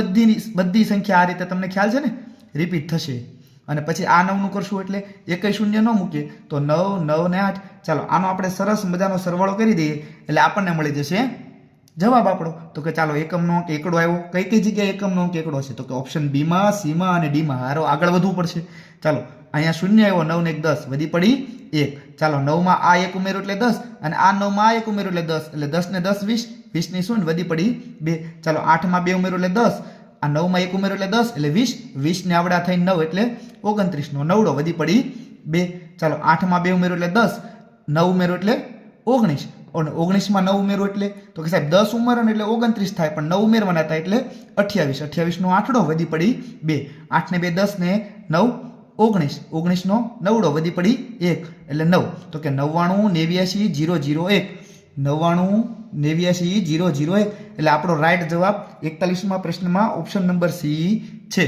A: બધી સંખ્યા આ રીતે તમને ખ્યાલ છે ને રિપીટ થશે, અને પછી આ 9 નું કરશું એટલે એકેય શૂન્ય ન મૂકીએ તો 9 9 ને 8। ચાલો આનો આપણે સરસ મજાનો સરવાળો કરી દઈએ એટલે આપણને મળી જશે જવાબ આપણો। તો કે ચાલો એકમનો અંક એકડો આવ્યો, કઈ જગ્યાએ એકમનો અંક એકડો છે? તો કે ઓપ્શન બીમાં, સીમાં અને ડીમાં। હારો આગળ વધવું પડશે। ચાલો અહીંયા શૂન્ય આવ્યો, 9 ને 1 10 વધી પડી 1। ચાલો 9માં આ 1 ઉમેરો એટલે 10 અને આ 9માં આ 1 ઉમેરો એટલે 10, એટલે 10 ને 10 20, 20 ની શૂન્ય વધી પડી 2। ચાલો 8માં 2 ઉમેરો એટલે 10, આ 9માં 1 ઉમેરો એટલે 10 એટલે 20, 20 ને આવડા થઈને 9 એટલે 29 નો નવડો વધી પડી 2। ચાલો 8માં 2 ઉમેરો એટલે 10, 9 ઉમેરો એટલે 19, અને 19માં 9 ઉમેરો એટલે તો કે સાહેબ 10 ઉમેરો ને એટલે 29 થાય, પણ 9 ઉમેરવાના હતા એટલે 28. 28 નો આઠડો વધી પડી 2. 8 ને 2 10 ને 9 19. 19 નો નવડો વધી પડી 1 એટલે 9. તો કે 99 89 001. 99 89 001 એટલે આપણો રાઈટ જવાબ 41મા પ્રશ્નમાં ઓપ્શન નંબર સી છે.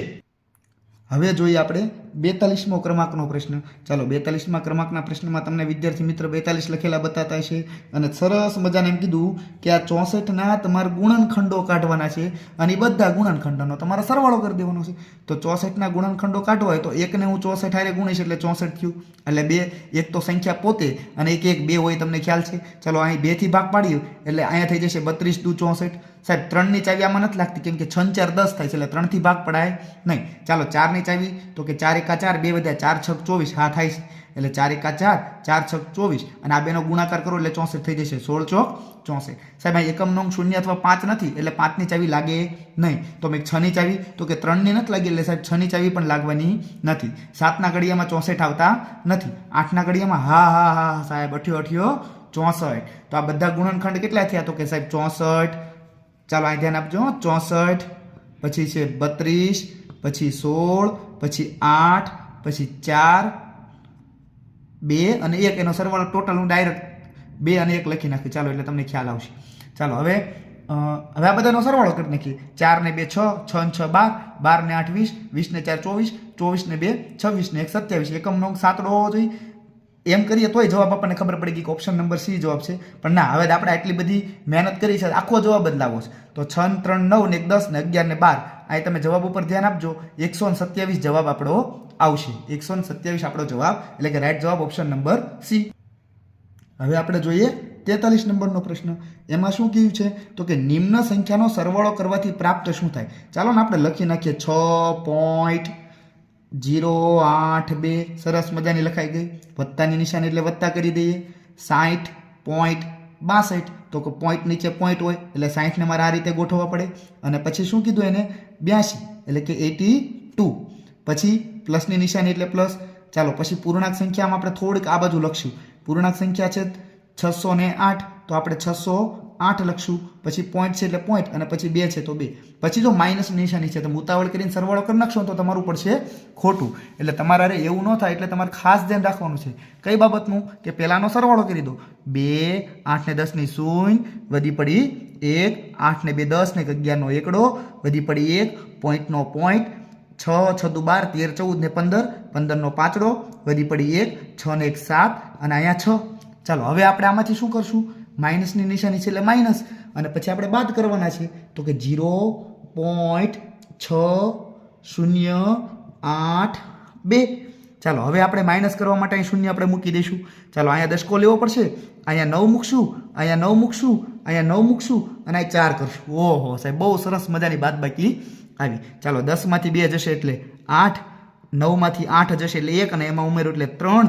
A: હવે જોઈએ આપણે 42મો ક્રમાંકનો પ્રશ્ન. ચાલો 42મા ક્રમાંકના પ્રશ્નમાં તમને વિદ્યાર્થી મિત્ર 42 લખેલા બતાતા છે અને સરસ મજાને એમ કીધું કે આ 64ના તમારે ગુણનખંડો કાઢવાના છે અને એ બધા ગુણનખંડોનો તમારે સરવાળો કરી દેવાનો છે. તો 64ના ગુણનખંડો કાઢવા હોય તો 1 ને હું 64 હારે ગુણીશ એટલે 64 થયું. એટલે 2 એક તો સંખ્યા પોતે અને 1 1 2 હોય તમને ખ્યાલ છે. ચલો અહીં 2 થી ભાગ પાડ્યું એટલે અહીંયા થઈ જશે 32 દુ 64. સાહેબ 3 ની ચાવી આમાં નથી લાગતી કેમ કે 6 4 10 થાય છે એટલે 3 થી ભાગ પડાય નહીં. ચાલો 4 ની ચાવી તો કે 4 1 4 2 વધ્યા 4 6 24 હા થાય છે એટલે 4 1 4 4 6 24 અને આ બેનો ગુણાકાર કરો એટલે 64 થઈ જશે. 16 ચોક 64. સાહેબ આ એકમ નંગ 0 અથવા 5 નથી એટલે 5 ની ચાવી લાગે નહીં. તો મેં 6 ની ચાવી તો કે 3 ની નથી લાગી એટલે સાહેબ 6 ની ચાવી પણ લાગવાની નથી. 7 ના ઘડિયામાં 64 આવતા નથી. 8 ના ઘડિયામાં હા હા હા સાહેબ 88 64. તો આ બધા ગુણનખંડ કેટલા થયા તો કે સાહેબ 64. ચાલો અહીં ધ્યાન આપજો 64 પછી છે 32 પછી 16 પછી 8 પછી 4 2 અને 1 એનો સરવાળો ટોટલ હું ડાયરેક્ટ 2 અને 1 લખી નાખી. ચાલો એટલે તમને ખ્યાલ આવશે. ચાલો હવે આ બધાનો સરવાળો કરી નાખીએ. 4 ને 2 6 6 ને 6 12 12 ને 8 20 20 ને 4 24 24 ને 2 26 ને 1 27 એકમ નંગ 7 હોવો જોઈએ. એમ કરીએ તોય જવાબ આપણને ખબર પડી ગઈ કે ઓપ્શન નંબર સી જવાબ છે. પણ ના, હવે આપણે આટલી બધી મહેનત કરી છે આખો જવાબ બદલાવો છે. તો 6 3 9 ને 10 ને 11 ને 12 આ તમે જવાબ ઉપર ધ્યાન આપજો. 127 જવાબ આપણો આવશે. 127 આપણો જવાબ એટલે કે રાઈટ જવાબ ઓપ્શન નંબર સી. હવે આપણે જોઈએ 43 નંબરનો પ્રશ્ન. એમાં શું કહ્યું છે તો કે નિમ્ન સંખ્યાનો સરવાળો કરવાથી પ્રાપ્ત શું થાય. ચાલો ને આપણે લખી નાખીએ 6.082 સરસ મજાની લખાઈ ગઈ. વત્તાની નિશાની એટલે વત્તા કરી દઈએ. 60.62 તો કે પોઈન્ટ નીચે પોઈન્ટ હોય એટલે 60 ને મારે આ રીતે ગોઠવવા પડે. અને પછી શું કીધું એને 82 એટલે કે 82. પછી પ્લસની નિશાની એટલે પ્લસ. ચાલો પછી પૂર્ણાંક સંખ્યામાં આપણે થોડીક આ બાજુ લખશું. પૂર્ણાંક સંખ્યા છે 608 તો આપણે 608 લખશું. પછી પોઈન્ટ છે એટલે પોઈન્ટ અને પછી 2 છે તો 2. પછી જો માઇનસ નિશાની છે તો ઉતાવળ કરીને સરવાળો કરી નાખશો તો તમારું પડશે ખોટું. એટલે તમારે એવું ન થાય એટલે તમારે ખાસ ધ્યાન રાખવાનું છે. કઈ બાબતનું કે પહેલાનો સરવાળો કરી દો. 2 8 ને 10 ની 0 વધી પડી 1 8 ને 2 10 ને 11 નો એકડો વધી પડી 1 પોઈન્ટ નો પોઈન્ટ 6 6 દુ 12 13 14 ને 15 15 નો પાંચડો વધી પડી 1 6 ને 1 7 અને અહીંયા 6. ચાલો હવે આપણે આમાંથી શું કરશું માઇનસની નિશાની છે એટલે માઇનસ અને પછી આપણે બાદ કરવાના છે તો કે 0.6082. ચાલો હવે આપણે માઇનસ કરવા માટે અહીં શૂન્ય આપણે મૂકી દઈશું. ચાલો અહીંયા દશકો લેવો પડશે. અહીંયા 9 મૂકશું, અહીંયા 9 મૂકશું, અહીંયા 9 મૂકશું અને અહીં 4 કરશું. ઓહો સાહેબ બહુ સરસ મજાની બાદબાકી આવી. ચાલો 10 માંથી 2 જશે એટલે 8 9 માંથી 8 જશે એટલે 1 અને એમાં ઉમેરો એટલે 3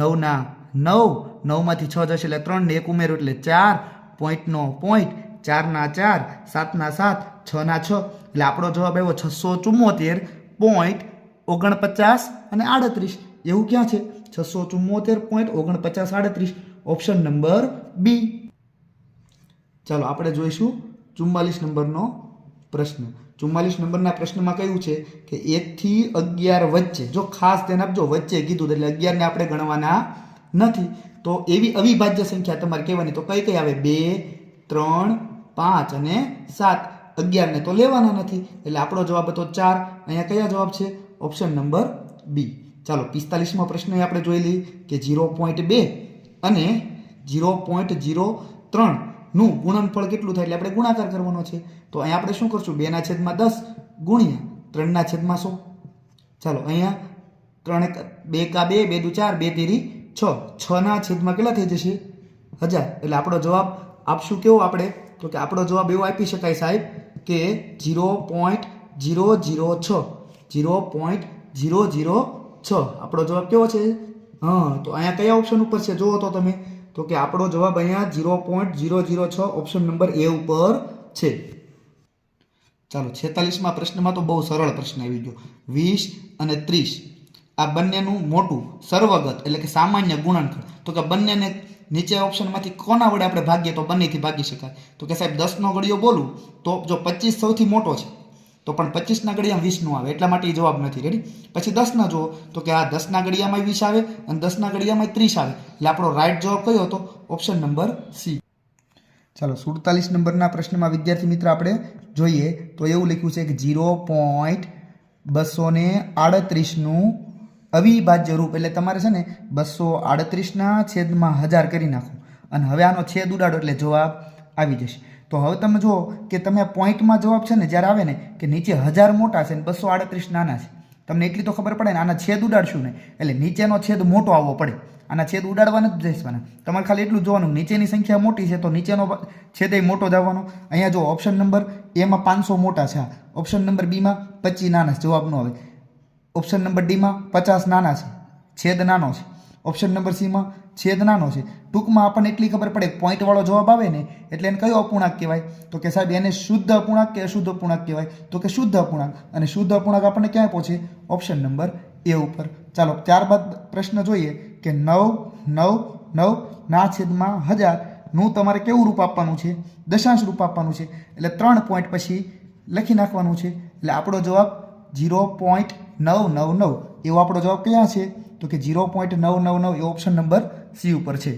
A: 9 ના 9 9 માંથી 6 જશે એટલે 3 ને 1 ઉમેરો એટલે 4 પોઈન્ટ નો પોઈન્ટ 4 ના 4 7 ના 7 6 ના 6 એટલે આપણો જવાબ આવ્યો 674.49 અને 38. એવું ક્યાં છે 674.49 ઓપ્શન નંબર બી. ચાલો આપણે જોઈશું 44 નંબરનો પ્રશ્ન. 44 નંબરના પ્રશ્નમાં કહ્યું છે કે 1 થી 11 વચ્ચે, જો ખાસ ધ્યાન આપજો વચ્ચે કીધું એટલે 11 ને આપણે ગણવાના નથી. તો એવી અવિભાજ્ય સંખ્યા તમારે કહેવાની તો કઈ કઈ આવે 2 3 5 અને 7. 11 ને તો લેવાના નથી એટલે આપણો જવાબ હતો 4. અહીંયા કયા જવાબ છે ઓપ્શન નંબર બી. ચાલો 45મો પ્રશ્ન આપણે જોઈ લઈએ કે 0.2 અને 0.03 નું ગુણનફળ કેટલું થાય એટલે આપણે ગુણાકાર કરવાનો છે. તો અહીંયા આપણે શું કરશું 2/10 ગુણ્યા 3/100. ચાલો અહીંયા 3 2 કા 2 2 દુ 4 2 તેરી 6 6/માં કેટલા થઈ જશે 1000. એટલે આપણો જવાબ આપશું કેવો આપણે તો કે આપણો જવાબ એવો આપી શકાય સાહેબ કે 0.006 0.006 આપણો જવાબ કેવો છે. હા તો અહીંયા કયા ઓપ્શન ઉપર છે જુઓ તો તમે તો કે આપણો જવાબ અહીંયા 0.006 ઓપ્શન નંબર એ ઉપર છે. ચાલો 46મા પ્રશ્નમાં તો બહુ સરળ પ્રશ્ન આવી ગયો. 20 અને 30 આ બંનેનું મોટું સર્વગત એટલે કે સામાન્ય ગુણનખંડ તો કે બંનેને નીચે ઓપ્શનમાંથી કોના વડે આપણે ભાગીએ તો બંનેથી ભાગી શકાય. તો કે સાહેબ 10નો ઘડિયો બોલું તો જો 25 સૌથી મોટો છે તો પણ 25ના ઘડિયામાં 20 આવે, એટલા માટે એ જવાબ નથી. રેડી? પછી 10ના જુઓ તો કે આ 10ના ઘડિયામાં 20 આવે અને 10ના ઘડિયામાં 30 આવે, એટલે આપણો રાઈટ જવાબ કયો હતો? Option number C. ચાલો 47 નંબરના પ્રશ્નમાં વિદ્યાર્થી મિત્ર આપણે જોઈએ તો એવું લખ્યું છે કે 0.238નું અવિભાજ્ય રૂપ, એટલે તમારે છે ને 238ના છેદમાં 1000 કરી નાખો અને હવે આનો છેદ ઉડાડો એટલે જવાબ આવી જશે. તો હવે તમે જુઓ કે તમે પોઈન્ટમાં જવાબ છે ને જ્યારે આવે ને કે નીચે 1000 મોટા છે ને 238 નાના છે, તમને એટલી તો ખબર પડે ને. આના છેદ ઉડાડશું ને એટલે નીચેનો છેદ મોટો આવવો પડે, આના છેદ ઉડાડવાના જ જઈશવાના. તમારે ખાલી એટલું જોવાનું, નીચેની સંખ્યા મોટી છે તો નીચેનો છેદ એ મોટો જ આવવાનો. અહીંયા જો ઓપ્શન નંબર એમાં 500 મોટા છે, ઓપ્શન નંબર બીમાં 25 નાના છે, જવાબ ન આવે. ઓપ્શન નંબર ડીમાં 50 નાના છે, છેદ નાનો છે. ઓપ્શન નંબર સીમાં છેદ નાનો છે. ટૂંકમાં આપણને એટલી ખબર પડે પોઈન્ટવાળો જવાબ આવે ને એટલે એને કયો અપૂર્ણાંક કહેવાય? તો કે સાહેબ એને શુદ્ધ અપૂર્ણાંક કે અશુદ્ધ અપૂર્ણાંક કહેવાય? તો કે શુદ્ધ અપૂર્ણાંક. અને શુદ્ધ અપૂર્ણાંક આપણને ક્યાં પહોંચે? ઓપ્શન નંબર એ ઉપર. ચાલો ત્યારબાદ પ્રશ્ન જોઈએ કે 999 છેદમાં 1000 નું તમારે કેવું રૂપ આપવાનું છે? દશાંશ રૂપ આપવાનું છે. એટલે 3 પોઈન્ટ પછી લખી નાખવાનું છે. એટલે આપણો જવાબ 0.999 એવો આપણો જવાબ ક્યાં છે? તો કે 0.999 એ ઓપ્શન નંબર સી ઉપર છે.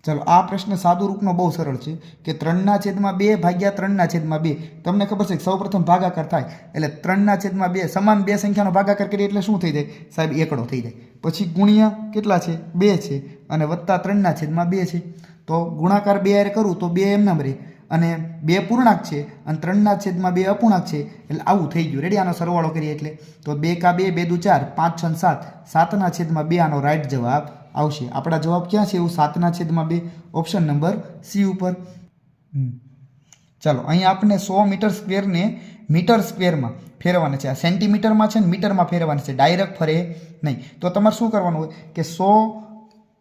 A: ચાલો આ પ્રશ્ન સાદું રૂપનો બહુ સરળ છે કે 3/2 ભાગ્યા 3/2. તમને ખબર છે કે સૌપ્રથમ ભાગાકાર થાય એટલે 3/2 સમાન બે સંખ્યાનો ભાગાકાર કરીએ એટલે શું થઈ જાય? સાહેબ એકડો થઈ જાય. પછી ગુણ્યા કેટલા છે? 2 છે અને વત્તા 3/2 છે. તો ગુણાકાર 2 હારે કરું તો 2 એમ નામ રહે અને 2 પૂર્ણાંક છે અને 3/2 અપૂર્ણાંક છે, એટલે આવું થઈ ગયું. રેડી? આનો સરવાળો કરીએ એટલે તો 2 કા 2, 2 દુ 4, 5 6 7, 7/2 આનો રાઈટ જવાબ આવશે. આપણા જવાબ ક્યાં છે? એવું 7/2 ઓપ્શન નંબર સી ઉપર. ચાલો અહીંયા આપણે 100 મીટર સ્ક્વેરને મીટર સ્ક્વેરમાં ફેરવવાના છે. આ સેન્ટીમીટરમાં છે ને મીટરમાં ફેરવવાના છે, ડાયરેક્ટ ફરે નહીં. તો તમારે શું કરવાનું હોય કે 100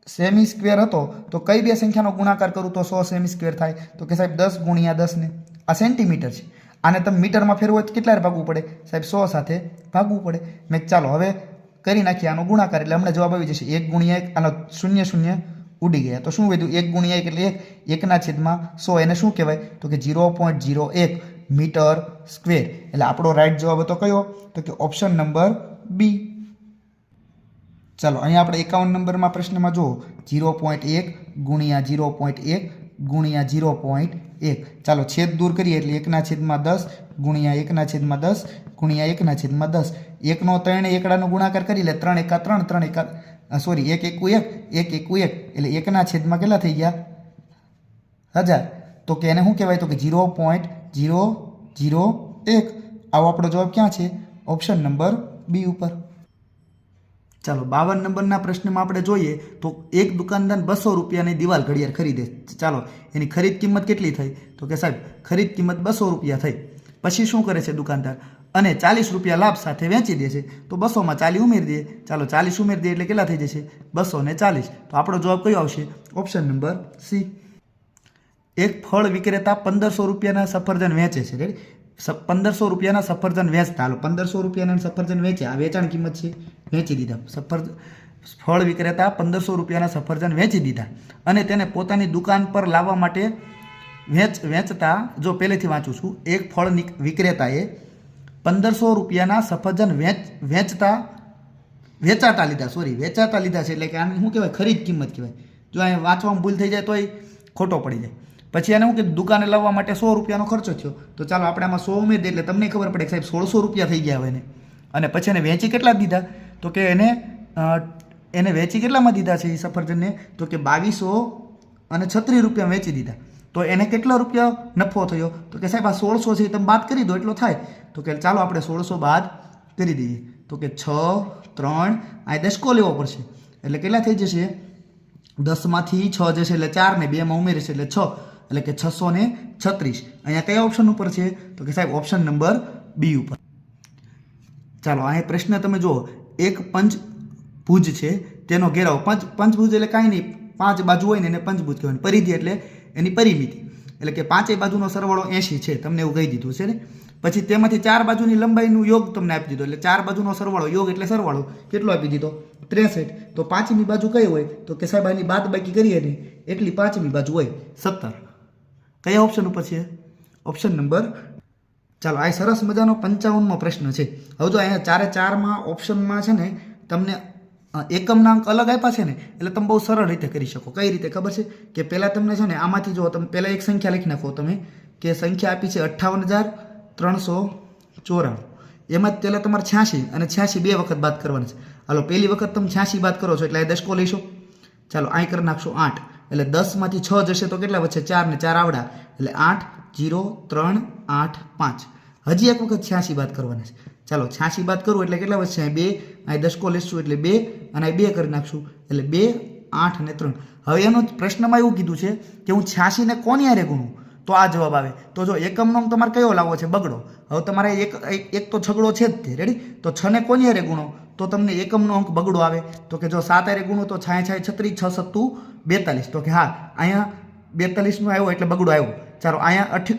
A: સેમી સ્ક્વેર હતો તો કઈ બે સંખ્યાનો ગુણાકાર કરું તો 100 સેમી સ્ક્વેર થાય? તો કે સાહેબ 10 ગુણ્યા 10 ને આ સેન્ટીમીટર છે, આને તમે મીટરમાં ફેરવો તો કેટલા ભાગવું પડે? સાહેબ 100 સાથે ભાગવું પડે. મેં ચાલો હવે કરી નાખીએ આનો ગુણાકાર એટલે હમણાં જવાબ આવી જશે 1 ગુણ્યા 1. આનો 0 0 ઉડી ગયા તો શું વધ્યું? 1 ગુણ્યા 1 એટલે 1/100. એને શું કહેવાય? તો કે 0.01 મીટર સ્ક્વેર. એટલે આપણો રાઈટ જવાબ હતો કયો? તો કે ઓપ્શન નંબર બી. ચાલો અહીંયા આપણે 51 નંબરમાં પ્રશ્નમાં જુઓ 0.1 ગુણ્યા 0.1 ગુણ્યા 0.1. ચાલો છેદ દૂર કરીએ એટલે 1/10 ગુણ્યા 1/10 ગુણ્યા 1/10. 1નો 3 એકડાનો ગુણાકાર કરી એટલે 3 એકા 3, 3 એકા સોરી 1 એકુ 1, 1 એકુ 1 એટલે 1/1000 કેટલા થઈ ગયા? 1000. તો કે એને શું કહેવાય? તો કે 0.001. આવો આપણો જવાબ ક્યાં છે? ઓપ્શન નંબર બી ઉપર. ચાલો 52 નંબરના પ્રશ્નમાં આપણે જોઈએ તો એક દુકાનદાર 200 રૂપિયાની દિવાલ ઘડિયાળ ખરીદે. ચાલો એની ખરીદ કિંમત કેટલી થઈ? તો કે સાહેબ ખરીદ કિંમત 200 રૂપિયા થઈ. પછી શું કરે છે દુકાનદાર? અને 40 રૂપિયા લાભ સાથે વેચી દે છે. તો 200માં 40 ઉમેરી દે. ચાલો 40 ઉમેરી દે એટલે કેટલા થઈ જશે? 240. તો આપણો જવાબ કયો આવશે? Option number C. એક ફળ વિક્રેતા 1500 રૂપિયાના સફરજન વેચે છે. રેડી? 1500 રૂપિયાના સફરજન વેચતા. હાલો 1500 રૂપિયાના સફરજન વેચે, આ વેચાણ કિંમત છે, વેચી દીધા. ફળ વિક્રેતા 1500 રૂપિયાના સફરજન વેચી દીધા અને તેને પોતાની દુકાન પર લાવવા માટે વેચતા, જો પહેલેથી વાંચું છું, એક ફળ વિક્રેતાએ 1500 રૂપિયાના સફરજન વેચાતા લીધા છે. એટલે કે આને શું કહેવાય? ખરીદ કિંમત કહેવાય. જો અહીંયા વાંચવામાં ભૂલ થઈ જાય તોય ખોટો પડી જાય. પછી એને શું કીધું? દુકાને લાવવા માટે 100 રૂપિયાનો ખર્ચો થયો. તો ચાલો આપણે આમાં 100 ઉમેરી દે એટલે તમને ખબર પડે કે સાહેબ 1600 રૂપિયા થઈ ગયા હોય એને. અને પછી એને વેચી કેટલા દીધા? તો કે એને વેચી કેટલામાં દીધા છે એ સફરજનને? તો કે 2236 રૂપિયા વેચી દીધા. તો એને કેટલા રૂપિયા નફો થયો? તો કે સાહેબ આ 1600 છે તમે બાદ કરી દો એટલો થાય. તો કે ચાલો આપણે 1600 બાદ કરી દઈએ. તો કે 6 3 આ દશકો લેવો પડશે એટલે કેટલા થઈ જશે? 10માંથી 6 જશે એટલે 4 ને 2માં ઉમેરીશ એટલે 6 એટલે કે 636. અહીંયા કયા ઓપ્શન ઉપર છે? તો કે સાહેબ ઓપ્શન નંબર બી ઉપર. ચાલો અહીં પ્રશ્ન તમે જુઓ, એક પંચભુજ છે તેનો ઘેરાવ પંચભુજ એટલે કાંઈ નહીં, 5 બાજુ હોય ને એને પંચભુજ કહેવાય. પરિધિ એટલે એની પરિમિતિ. એટલે કે પાંચેય બાજુનો સરવાળો 80 છે, તમને એવું કહી દીધું છે ને. પછી તેમાંથી 4 બાજુની લંબાઈનું યોગ તમને આપી દીધો, એટલે 4 બાજુનો સરવાળો, યોગ એટલે સરવાળો કેટલો આપી દીધો 63. તો પાંચમી બાજુ કઈ હોય તો કે સાહેબ આની બાદ બાકી કરીએ ને એટલી પાંચમી બાજુ હોય 17. કયા ઓપ્શન ઉપર છે? Option number. ચાલો આ સરસ મજાનો 55મો પ્રશ્ન છે. હવે જો અહીંયા 4 ઓપ્શનમાં છે ને તમને એકમના અંક અલગ આપ્યા છે ને, એટલે તમે બહુ સરળ રીતે કરી શકો. કઈ રીતે ખબર છે કે પહેલાં તમને છે ને આમાંથી જો તમે પહેલાં એક સંખ્યા લખી નાખો તમે, કે સંખ્યા આપી છે 58,394. એમાં પહેલાં તમારે 86 અને 86 બે વખત બાદ કરવાની છે. હાલો પહેલી વખત તમે 86 બાદ કરો છો એટલે આ દશકો લઈશો. ચાલો અહીં કરી નાખશો 8, એટલે 10માંથી 6 જશે તો કેટલા વધશે? 4 ને 4 આવડા, એટલે 8, 0, 3, 8, 5. હજી એક વખત 86 બાદ કરવાના છે. ચાલો 86 બાદ કરું એટલે કેટલા વધશે? 2, અહીં દશકો લેશું એટલે 2 અને અહીં 2 કરી નાખશું એટલે 2, 8 અને 3. હવે એનો પ્રશ્નમાં એવું કીધું છે કે હું 86 ને કોની હારે ગુણું તો આ જવાબ આવે. તો જો એકમનો અંક તમારે કયો લાવવો છે? બગડો. હવે તમારે એક તો છગડો છે જ તે, રેડી? તો 6 ને કોની હારે ગુણો તો તમને એકમનો અંક બગડો આવે. તો કે જો 7 હારે ગુણો તો 6 6 36, 6 7 42. તો કે હા અહીંયા 42 નો આવ્યો એટલે બગડો આવ્યો. ચાલો અહીંયા 6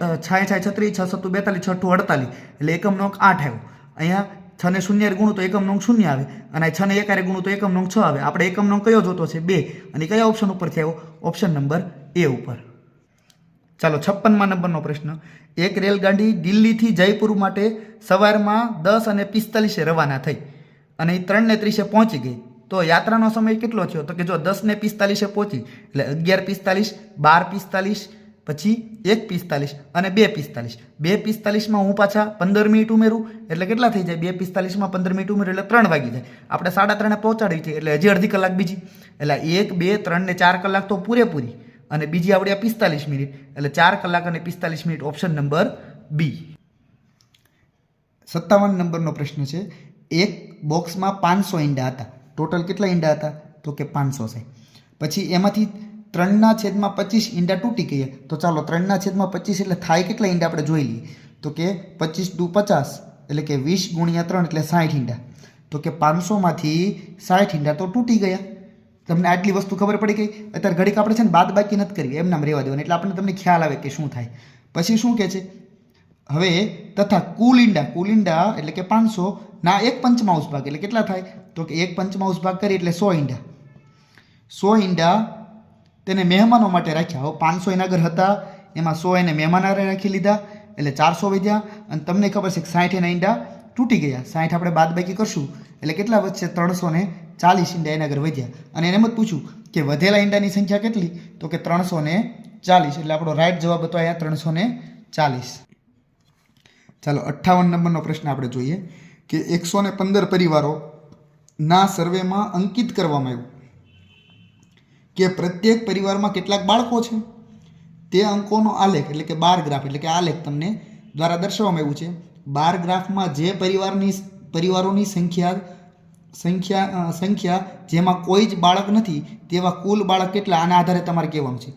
A: 6 36, 6 7 42, 6 8 48, એટલે એકમનો અંક 8 આવ્યો. અહીંયા 6 ને 0 હારે ગુણો તો એકમનો અંક 0 આવે, અને 6 ને 1 હારે ગુણો તો એકમનો અંક 6 આવે. આપણે એકમનો અંક કયો જોતો છે? 2. અને કયા ઓપ્શન ઉપરથી આવ્યો? ઓપ્શન નંબર એ ઉપર. ચાલો 56મા નંબરનો પ્રશ્ન. એક રેલગાડી દિલ્હીથી જયપુર માટે સવારમાં 10:45 રવાના થઈ અને 3:30 પહોંચી ગઈ, તો યાત્રાનો સમય કેટલો થયો? તો કે જો 10:45 પહોંચી એટલે 11:45, 12:45, પછી 1:45 અને 2:45. 2:45માં હું પાછા 15 મિનિટ ઉમેરું એટલે કેટલા થઈ જાય? 2:45માં 15 મિનિટ ઉમેરું એટલે 3 વાગી જાય. આપણે 3:30 પહોંચાડી છે એટલે હજી અડધી કલાક બીજી, એટલે 1, 2, 3 ને 4 કલાક તો પૂરેપૂરી, અને બીજી આવડ્યા 45 મિનિટ, એટલે 4 કલાક અને 45 મિનિટ. ઓપ્શન નંબર બી. 57 નંબરનો પ્રશ્ન છે. એક બોક્સમાં 500 ઈંડા હતા. ટોટલ કેટલા ઈંડા હતા? તો કે 500 છે. પછી એમાંથી 3/25 ઈંડા તૂટી ગયા. તો ચાલો 3/25 એટલે થાય કેટલા ઈંડા આપણે જોઈ લઈએ. તો કે 25 દુ 50, એટલે કે 20 ગુણ્યા 3 એટલે 60 ઈંડા. તો કે 500માંથી 60 ઈંડા તો તૂટી ગયા. તમને આટલી વસ્તુ ખબર પડી ગઈ. અત્યારે ઘડીક આપણે છે ને બાદ બાકી નથી કરવી, એમ નામ રહેવા દેવાનું, એટલે આપણને તમને ખ્યાલ આવે કે શું થાય. પછી શું કહે છે? હવે તથા કુલ ઈંડા એટલે કે 500 ના 1/5 ભાગ એટલે કેટલા થાય? તો કે 1/5 ભાગ કરી એટલે 100 ઈંડા. 100 ઈંડા તેને મહેમાનો માટે રાખ્યા. હવે 500 એના ઘર હતા, એમાં 100 એને મહેમાન રાખી લીધા એટલે 400 વધ્યા. અને તમને ખબર છે કે 60 એના ઈંડા તૂટી ગયા. 60 આપણે બાદ બાકી કરશું એટલે કેટલા વધશે? 340 ઈંડા એના ઘર વધ્યા. અને એને એમ જ પૂછ્યું કે વધેલા ઈંડાની સંખ્યા કેટલી? તો કે 340, એટલે આપણો રાઈટ જવાબ હતો અહીંયા 340. ચાલો 58 નંબરનો પ્રશ્ન આપણે જોઈએ કે 115 પરિવારોના સર્વેમાં અંકિત કરવામાં આવ્યું કે પ્રત્યેક પરિવારમાં કેટલાક બાળકો છે. તે અંકોનો આલેખ એટલે કે બાર ગ્રાફ, એટલે કે આલેખ તમને દ્વારા દર્શાવવામાં આવ્યું છે. બાર ગ્રાફમાં જે પરિવારોની સંખ્યા જેમાં કોઈ જ બાળક નથી તેવા કુલ બાળક કેટલા, આના આધારે તમારે કહેવાનું છે.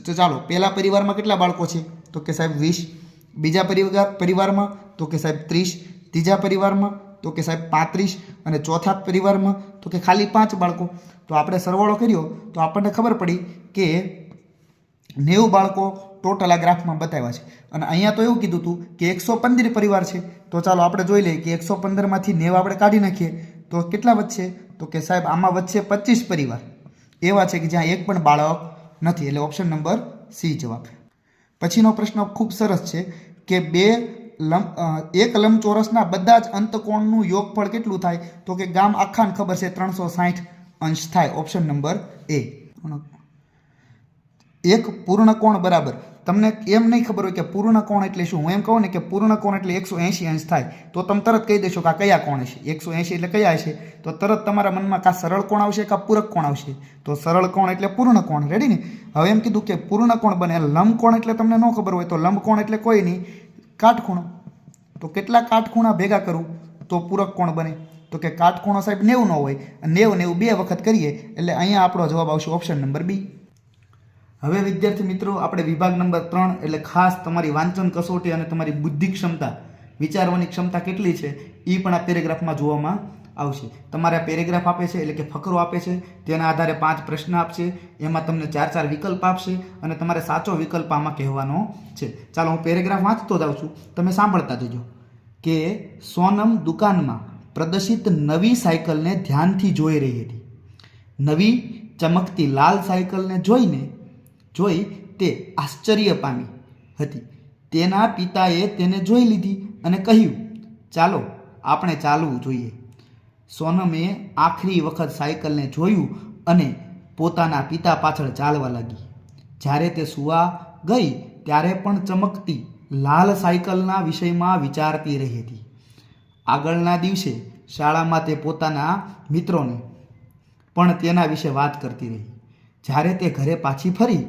A: તો ચાલો પહેલા પરિવારમાં કેટલા બાળકો છે? તો કે સાહેબ 20. બીજા પરિવારમાં તો કે સાહેબ 30. ત્રીજા પરિવારમાં તો કે સાહેબ 35. અને ચોથા પરિવારમાં તો કે ખાલી 5 બાળકો. તો આપણે સરવાળો કર્યો તો આપણને ખબર પડી કે 90 બાળકો ટોટલ આ ગ્રાફમાં બતાવ્યા છે. અને અહીંયા તો એવું કીધું હતું કે 115 પરિવાર છે. તો ચાલો આપણે જોઈ લઈએ કે 115માંથી 90 આપણે કાઢી નાખીએ તો કેટલા વધશે? તો કે સાહેબ આમાં વધશે 25 પરિવાર એવા છે કે જ્યાં એક પણ બાળક નથી, એટલે ઓપ્શન નંબર સી જવાબ. પછીનો પ્રશ્ન ખૂબ સરસ છે કે એક લંબચોરસના બધા જ અંતકોણનું યોગફળ કેટલું થાય? તો કે ગામ આખાને ખબર છે 360 અંશ થાય. ઓપ્શન નંબર એ. એક પૂર્ણ કોણ બરાબર, તમને એમ નહીં ખબર હોય કે પૂર્ણ કોણ એટલે શું. હું એમ કહું ને કે પૂર્ણ કોણ એટલે 180 અંશ થાય તો તમે તરત કહી દેશો કે આ કયા કોણ હશે. 180 એટલે કયા હશે? તો તરત તમારા મનમાં કાં સરળ કોણ આવશે કાં પૂરક કોણ આવશે. તો સરળ કોણ એટલે પૂર્ણ કોણ. રેડી ને? હવે એમ કીધું કે પૂર્ણ કોણ બને. લંબ કોણ એટલે તમને ન ખબર હોય તો લંબ કોણ એટલે કોઈ નહીં, કાટખૂણો. તો કેટલા કાટખૂણા ભેગા કરું તો પૂરક કોણ બને? તો કે કાટખૂણો સાહેબ 90 નો હોય, 90 બે વખત કરીએ એટલે અહીંયા આપણો જવાબ આવશે ઓપ્શન નંબર બી. હવે વિદ્યાર્થી મિત્રો આપણે વિભાગ નંબર 3 એટલે ખાસ તમારી વાંચન કસોટી અને તમારી બુદ્ધિ ક્ષમતા, વિચારવાની ક્ષમતા કેટલી છે એ પણ આ પેરેગ્રાફમાં જોવામાં આવશે. તમારે પેરેગ્રાફ આપે છે એટલે કે ફકરો આપે છે, તેના આધારે 5 પ્રશ્ન આપશે, એમાં તમને 4 વિકલ્પ આપશે અને તમારે સાચો વિકલ્પ આમાં કહેવાનો છે. ચાલો હું પેરેગ્રાફ વાંચતો જાઉં છું, તમે સાંભળતા જજો કે સોનમ દુકાનમાં પ્રદર્શિત નવી સાયકલને ધ્યાનથી જોઈ રહી હતી. નવી ચમકતી લાલ સાયકલને જોઈ તે આશ્ચર્ય પામી હતી. તેના પિતાએ તેને જોઈ લીધી અને કહ્યું, ચાલો આપણે ચાલવું જોઈએ. સોનમે આખરી વખત સાયકલને જોયું અને પોતાના પિતા પાછળ ચાલવા લાગી. જ્યારે તે સૂવા ગઈ ત્યારે પણ ચમકતી લાલ સાયકલના વિષયમાં વિચારતી રહી હતી. આગળના દિવસે શાળામાં તે પોતાના મિત્રોને પણ તેના વિશે વાત કરતી રહી. જ્યારે તે ઘરે પાછી ફરી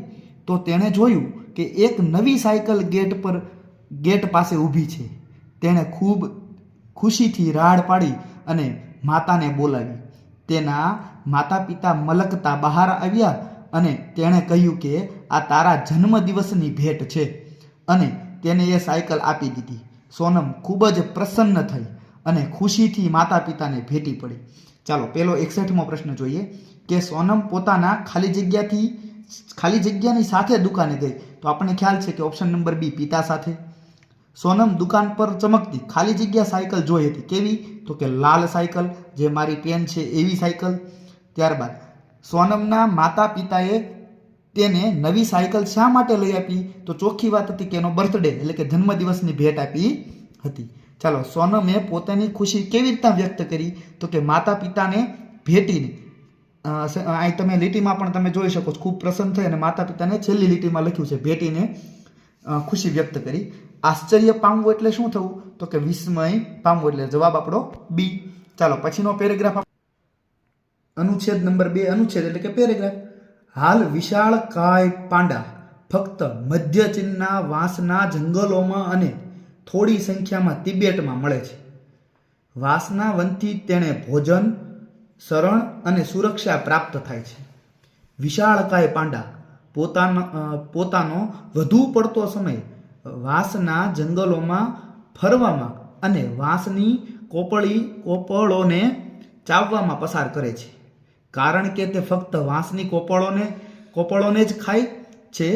A: તો તેણે જોયું કે એક નવી સાયકલ ગેટ પાસે ઊભી છે. તેણે ખૂબ ખુશીથી રાડ પાડી અને માતાને બોલાવી. તેના માતા પિતા મલકતા બહાર આવ્યા અને તેણે કહ્યું કે આ તારા જન્મદિવસની ભેટ છે અને તેને એ સાયકલ આપી દીધી. સોનમ ખૂબ જ પ્રસન્ન થઈ અને ખુશીથી માતા પિતાને ભેટી પડી. ચાલો પેલો 61મો પ્રશ્ન જોઈએ કે સોનમ પોતાના ખાલી જગ્યાની સાથે દુકાને ગઈ. તો આપણને ખ્યાલ છે કે ઓપ્શન નંબર બી પિતા સાથે. સોનમ દુકાન પર ચમકતી ખાલી જગ્યા સાયકલ જોઈ હતી. કેવી? તો કે લાલ સાયકલ, જે મારી પેન છે એવી સાયકલ. ત્યારબાદ સોનમના માતા પિતાએ તેને નવી સાયકલ શા માટે લઈ આપી? તો ચોખ્ખી વાત હતી કે એનો બર્થડે એટલે કે જન્મદિવસની ભેટ આપી હતી. ચાલો સોનમે પોતાની ખુશી કેવી રીતના વ્યક્ત કરી? તો કે માતા પિતાને ભેટીને. અહીં તમે લીટીમાં પણ તમે જોઈ શકો છો, ખૂબ પ્રસન્ન થઈ અને માતા પિતાને છેલ્લી લીટીમાં લખ્યું છે ભેટીને ખુશી વ્યક્ત કરી. આશ્ચર્ય પામવું એટલે શું થવું? તો કે વિસ્મય પામવું, એટલે જવાબ આપણો બી. ચાલો પછીનો પેરેગ્રાફ, અનુચ્છેદ નંબર 2, અનુચ્છેદ એટલે કે પેરેગ્રાફ. હાલ વિશાળ કાય પાંડા ફક્ત મધ્ય ચીનના વાંસના જંગલોમાં અને થોડી સંખ્યામાં તિબેટમાં મળે છે. વાંસના વનથી તેણે ભોજન, શરણ અને સુરક્ષા પ્રાપ્ત થાય છે. વિશાળકાય પાંડા પોતાનો વધુ પડતો સમય વાંસના જંગલોમાં ફરવામાં અને વાંસની કોપળોને ચાવવામાં પસાર કરે છે. કારણ કે તે ફક્ત વાંસની કોપળોને જ ખાય છે.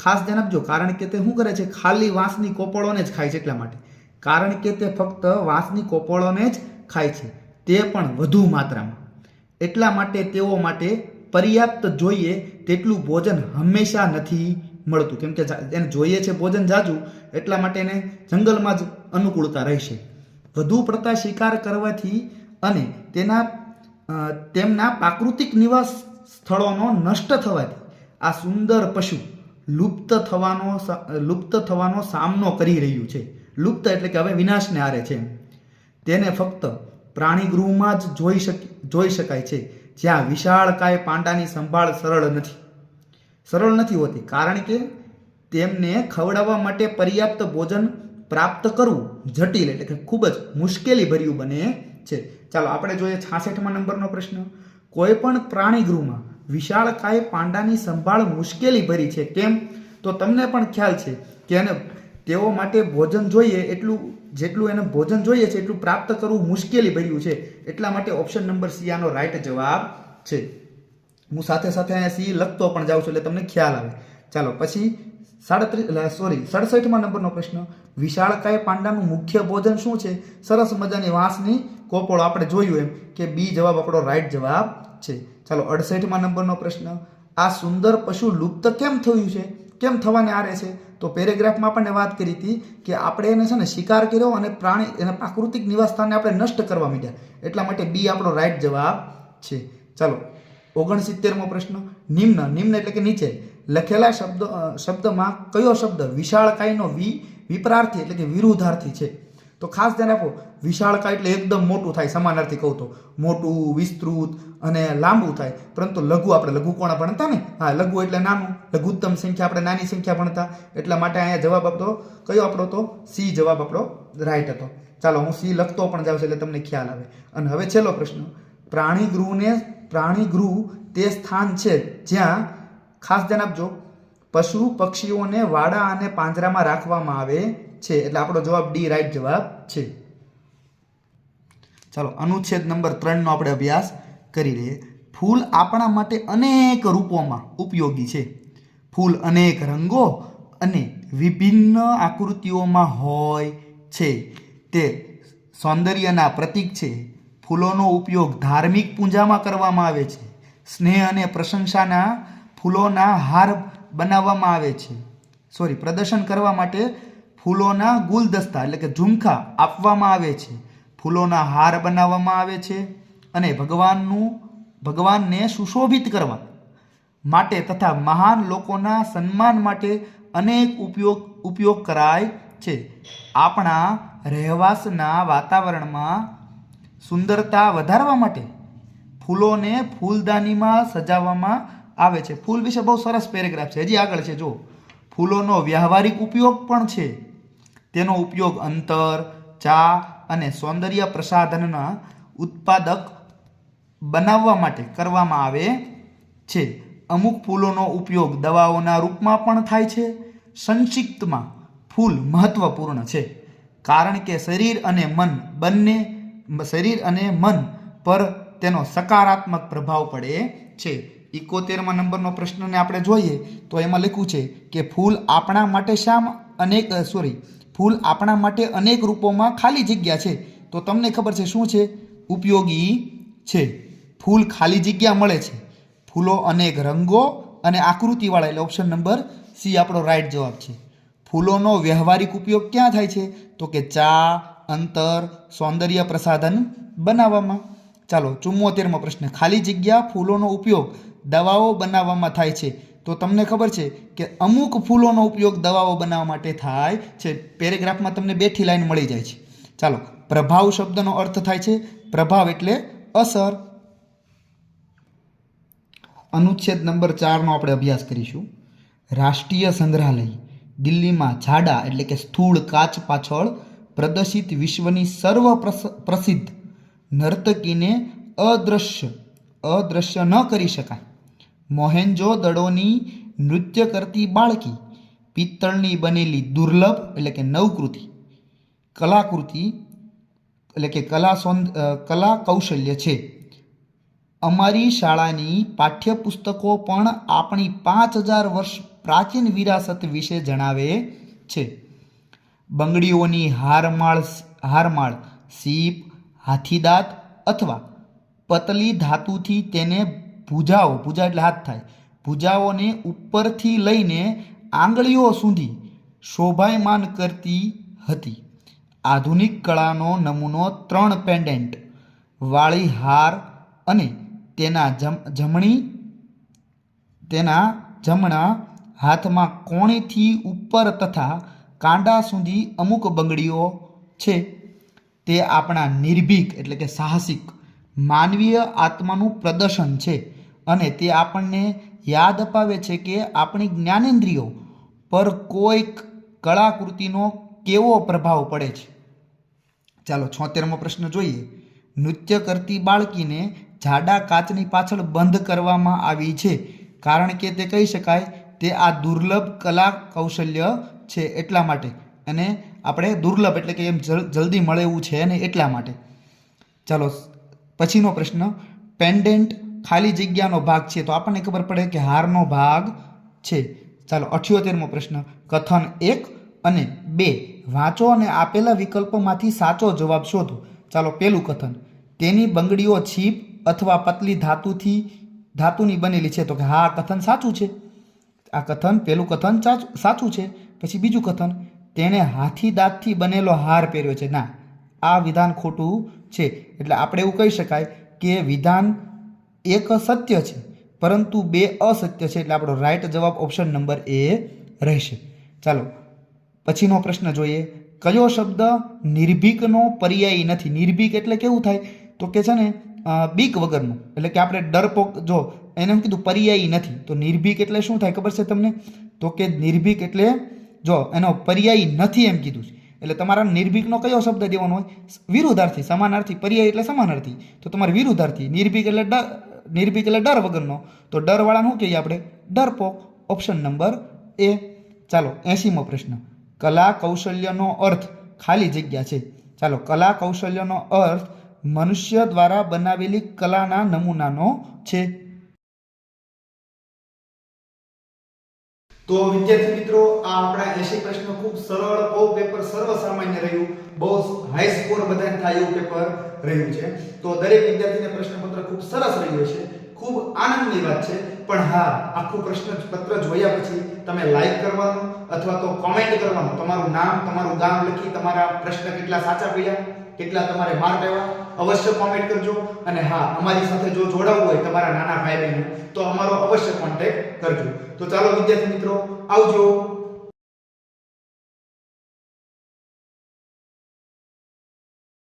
A: ખાસ ધ્યાન આપજો, કારણ કે તે શું કરે છે? ખાલી વાંસની કોપળોને જ ખાય છે. એટલા માટે, કારણ કે તે ફક્ત વાંસની કોપળોને જ ખાય છે, તે પણ વધુ માત્રામાં. એટલા માટે તેઓ માટે પર્યાપ્ત જોઈએ તેટલું ભોજન હંમેશા નથી મળતું. કેમ કે એને જોઈએ છે ભોજન જાજુ, એટલા માટે એને જંગલમાં જ અનુકૂળતા રહેશે. વધુ પડતા શિકાર કરવાથી અને તેમના પ્રાકૃતિક નિવાસ સ્થળોનો નષ્ટ થવાથી આ સુંદર પશુ લુપ્ત થવાનો સામનો કરી રહ્યું છે. લુપ્ત એટલે કે હવે વિનાશને આરે છે. તેને ફક્ત પ્રાણીગૃહમાં જ જોઈ શકાય છે, જ્યાં વિશાળકાય પાંડાની સંભાળ સરળ નથી હોતી. કારણ કે તેમને ખવડાવવા માટે પર્યાપ્ત ભોજન પ્રાપ્ત કરવું જટિલ એટલે કે ખૂબ જ મુશ્કેલી ભર્યું બને છે. ચાલો આપણે જોઈએ 66મા નંબરનો પ્રશ્ન. કોઈ પણ પ્રાણીગૃહમાં વિશાળકાય પાંડાની સંભાળ મુશ્કેલી ભરી છે. કેમ? તો તમને પણ ખ્યાલ છે કે તેઓ માટે ભોજન જોઈએ જેટલું એને ભોજન જોઈએ છે એટલું પ્રાપ્ત કરવું મુશ્કેલી ભર્યું છે. એટલા માટે ઓપ્શન નંબર સી આનો રાઈટ જવાબ છે. હું સાથે સાથે અહીંયા સી લખતો પણ જાઉં છું એટલે તમને ખ્યાલ આવે. ચાલો પછી 67મા નંબરનો પ્રશ્ન. વિશાળકાય પાંડાનું મુખ્ય ભોજન શું છે? સરસ મજાની વાંસની કોપળો. આપણે જોયું એમ કે બી જવાબ આપણો રાઈટ જવાબ છે. ચાલો 68મા નંબરનો પ્રશ્ન. આ સુંદર પશુ લુપ્ત કેમ થયું છે? કેમ થવાને આરે છે? તો પેરેગ્રાફમાં આપણને વાત કરી હતી કે આપણે એને છે ને શિકાર કર્યો અને એના પ્રાકૃતિક નિવાસસ્થાનને આપણે નષ્ટ કરવા માંડ્યા. એટલા માટે બી આપણો રાઈટ જવાબ છે. ચાલો 69મો પ્રશ્ન. નિમ્ન એટલે કે નીચે લખેલા શબ્દમાં કયો શબ્દ વિશાળકાયનો વિપરાર્થી એટલે કે વિરુદ્ધાર્થી છે? તો ખાસ ધ્યાન આપો, વિશાળકાય એટલે એકદમ મોટું થાય, સમાનાર્થી કહું તો મોટું, વિસ્તૃત અને લાંબુ થાય. પરંતુ લઘુ, આપણે લઘુ કોણ ભણતા ને? હા, લઘુ એટલે નાનું, લઘુત્તમ સંખ્યા આપણે નાની સંખ્યા ભણતા. એટલા માટે અહીંયા જવાબ આપણો કયો આપણો તો સી જવાબ આપણો રાઈટ હતો. ચાલો હું સી લખતો પણ જાઉં એટલે તમને ખ્યાલ આવે. અને હવે છેલ્લો પ્રશ્ન. પ્રાણીગૃહ તે સ્થાન છે જ્યાં, ખાસ ધ્યાન આપજો, પશુ પક્ષીઓને વાડા અને પાંજરામાં રાખવામાં આવે છે. એટલે આપણો જવાબ ડી રાઈટ જવાબ છે. ચાલો અનુચ્છેદ નંબર 3 નો આપણે અભ્યાસ કરી લઈએ. ફૂલ આપણા માટે અનેક રૂપોમાં ઉપયોગી છે. ફૂલ અનેક રંગો અને વિભિન્ન આકૃતિઓમાં હોય છે. તે સૌંદર્યના પ્રતીક છે. ફૂલોનો ઉપયોગ ધાર્મિક પૂજામાં કરવામાં આવે છે. સ્નેહ અને પ્રશંસાના ફૂલોના હાર બનાવવામાં આવે છે. પ્રદર્શન કરવા માટે ફૂલોના ગુલદસ્તા એટલે કે ઝુમખા આપવામાં આવે છે. ફૂલોના હાર બનાવવામાં આવે છે અને ભગવાનને સુશોભિત કરવા માટે તથા મહાન લોકોના સન્માન માટે અનેક ઉપયોગ કરાય છે. આપણા રહેવાસના વાતાવરણમાં સુંદરતા વધારવા માટે ફૂલોને ફૂલદાનીમાં સજાવવામાં આવે છે. ફૂલ વિશે બહુ સરસ પેરેગ્રાફ છે, હજી આગળ છે. જો ફૂલોનો વ્યવહારિક ઉપયોગ પણ છે. તેનો ઉપયોગ અંતર, ચા અને સૌંદર્ય પ્રસાધનના ઉત્પાદક બનાવવા માટે કરવામાં આવે છે. અમુક ફૂલોનો ઉપયોગ દવાઓના રૂપમાં પણ થાય છે. સંક્ષિપ્તમાં ફૂલ મહત્વપૂર્ણ છે કારણ કે શરીર અને મન પર તેનો સકારાત્મક પ્રભાવ પડે છે. 71મા નંબરનો પ્રશ્નને આપણે જોઈએ તો એમાં લખ્યું છે કે ફૂલ આપણા માટે અનેક રૂપોમાં ખાલી જગ્યા છે. તો તમને ખબર છે શું છે? ઉપયોગી છે. ફૂલ ખાલી જગ્યા મળે છે. ફૂલો અનેક રંગો અને આકૃતિવાળા, એટલે ઓપ્શન નંબર સી આપણો રાઈટ જવાબ છે. ફૂલોનો વ્યવહારિક ઉપયોગ ક્યાં થાય છે? તો કે ચા, અંતર, સૌંદર્ય પ્રસાધન બનાવવામાં. ચાલો 74મો પ્રશ્ન. ખાલી જગ્યા ફૂલોનો ઉપયોગ દવાઓ બનાવવામાં થાય છે. તો તમને ખબર છે કે અમુક ફૂલોનો ઉપયોગ દવાઓ બનાવવા માટે થાય છે. પેરેગ્રાફમાં તમને 2 થી લાઈન મળી જાય છે. ચાલો, પ્રભાવ શબ્દનો અર્થ થાય છે પ્રભાવ એટલે અસર. અનુચ્છેદ નંબર 4 નો આપણે અભ્યાસ કરીશું. રાષ્ટ્રીય સંગ્રહાલય દિલ્હીમાં જાડા એટલે કે સ્થૂળ કાચ પાછળ પ્રદર્શિત વિશ્વની સર્વ પ્રસિદ્ધ નર્તકીને અદ્રશ્ય ન કરી શકાય. મોહેન્જો દડોની નૃત્ય કરતી બાળકી પિત્તળની બનેલી દુર્લભ એટલે કે નવકૃતિ કલાકૃતિ એટલે કે કલા કૌશલ્ય છે. અમારી શાળાની પાઠ્યપુસ્તકો પણ આપણી 5000 વર્ષ પ્રાચીન વિરાસત વિશે જણાવે છે. બંગડીઓની હારમાળ સીપ, હાથીદાંત અથવા પતલી ધાતુથી તેને ભુજા એટલે હાથ થાય, ભુજાઓને ઉપરથી લઈને આંગળીઓ સુધી શોભાયમાન કરતી હતી. આધુનિક કળાનો નમૂનો 3 પેન્ડન્ટ વાળી હાર અને તેના જમણા હાથમાં કોણીથી ઉપર તથા કાંડા સુધી અમુક બંગડીઓ છે. તે આપણા નિર્ભીક એટલે કે સાહસિક માનવીય આત્માનું પ્રદર્શન છે અને તે આપણને યાદ અપાવે છે કે આપણી જ્ઞાનેન્દ્રિયો પર કોઈક કળાકૃતિનો કેવો પ્રભાવ પડે છે. ચાલો 76મો પ્રશ્ન જોઈએ. નૃત્ય કરતી બાળકીને જાડા કાચની પાછળ બંધ કરવામાં આવી છે કારણ કે તે કહી શકાય તે આ દુર્લભ કલા કૌશલ્ય છે એટલા માટે, અને આપણે દુર્લભ એટલે કે એમ જલ્દી મળે એવું છે ને એટલા માટે. ચાલો પછીનો પ્રશ્ન. પેન્ડન્ટ ખાલી જગ્યાનો ભાગ છે તો આપણને ખબર પડે કે હારનો ભાગ છે. ચાલો 78મો પ્રશ્ન. કથન 1 અને 2 વાંચો અને આપેલા વિકલ્પોમાંથી સાચો જવાબ શોધો. ચાલો પહેલું કથન. તેની બંગડીઓ છીપ અથવા પતલી ધાતુની બનેલી છે. તો કે હા, કથન સાચું છે. આ કથન પહેલું કથન સાચું છે. પછી બીજું કથન. તેણે હાથી દાંતથી બનેલો હાર પહેર્યો છે. ના, આ વિધાન ખોટું છે. એટલે આપણે એવું કહી શકાય કે વિધાન 1 સત્ય છે પરંતુ 2 અસત્ય છે. એટલે આપણો રાઈટ જવાબ ઓપ્શન નંબર એ રહેશે. ચાલો પછીનો પ્રશ્ન જોઈએ. કયો શબ્દ નિર્ભીકનો પર્યાયી નથી? નિર્ભીક એટલે કેવું થાય? તો કે છે ને બીક વગરનું, એટલે કે આપણે ડરપોક. જો એને એમ કીધું પર્યાયી નથી, તો નિર્ભીક એટલે શું થાય ખબર છે તમને? તો કે નિર્ભીક એટલે જો એનો પર્યાયી નથી એમ કીધું છે. એટલે તમારા નિર્ભીકનો કયો શબ્દ દેવાનો હોય? વિરુદ્ધાર્થી, સમાનાર્થી. પર્યાય એટલે સમાનાર્થી, તો તમારે વિરુદ્ધાર્થી. નિર્ભીક એટલે ડર વગરનો, તો ડરવાળાને શું કહીએ આપણે? ડરપોક. ઓપ્શન નંબર એ. ચાલો 80મો પ્રશ્ન. કલા કૌશલ્યનો અર્થ ખાલી જગ્યા છે. ચાલો, કલા કૌશલ્યનો અર્થ મનુષ્ય દ્વારા બનાવેલી કલાના નમૂનાનો છે? તો વિદ્યાર્થી મિત્રો, આ આપણા 80 પ્રશ્નો ખૂબ સરળ, બહુ પેપર સર્વસામાન્ય રહ્યું, બહુ હાઈ સ્કોર બધાને થાય એવું પેપર રહ્યું છે. તો દરેક વિદ્યાર્થીને પ્રશ્નપત્ર ખૂબ સરસ રહ્યું છે, ખૂબ આનંદની વાત છે. પણ હા, આખું પ્રશ્નપત્ર જોયા પછી તમે લાઈક કરવાનું અથવા તો કોમેન્ટ કરવાનું, તમારું નામ, તમારું ગામ લખી તમારા પ્રશ્ન કેટલા સાચા પડ્યા, કેટલા તમારે માર્ક આવ્યા, અવશ્ય કોમેન્ટ કરજો. અને હા, અમારી સાથે જો જોડાવવું હોય તમારા નાના ભાઈ બહેનો, તો અમારો અવશ્ય કોન્ટેક્ટ કરજો. તો ચાલો વિદ્યાર્થી મિત્રો, આવજો.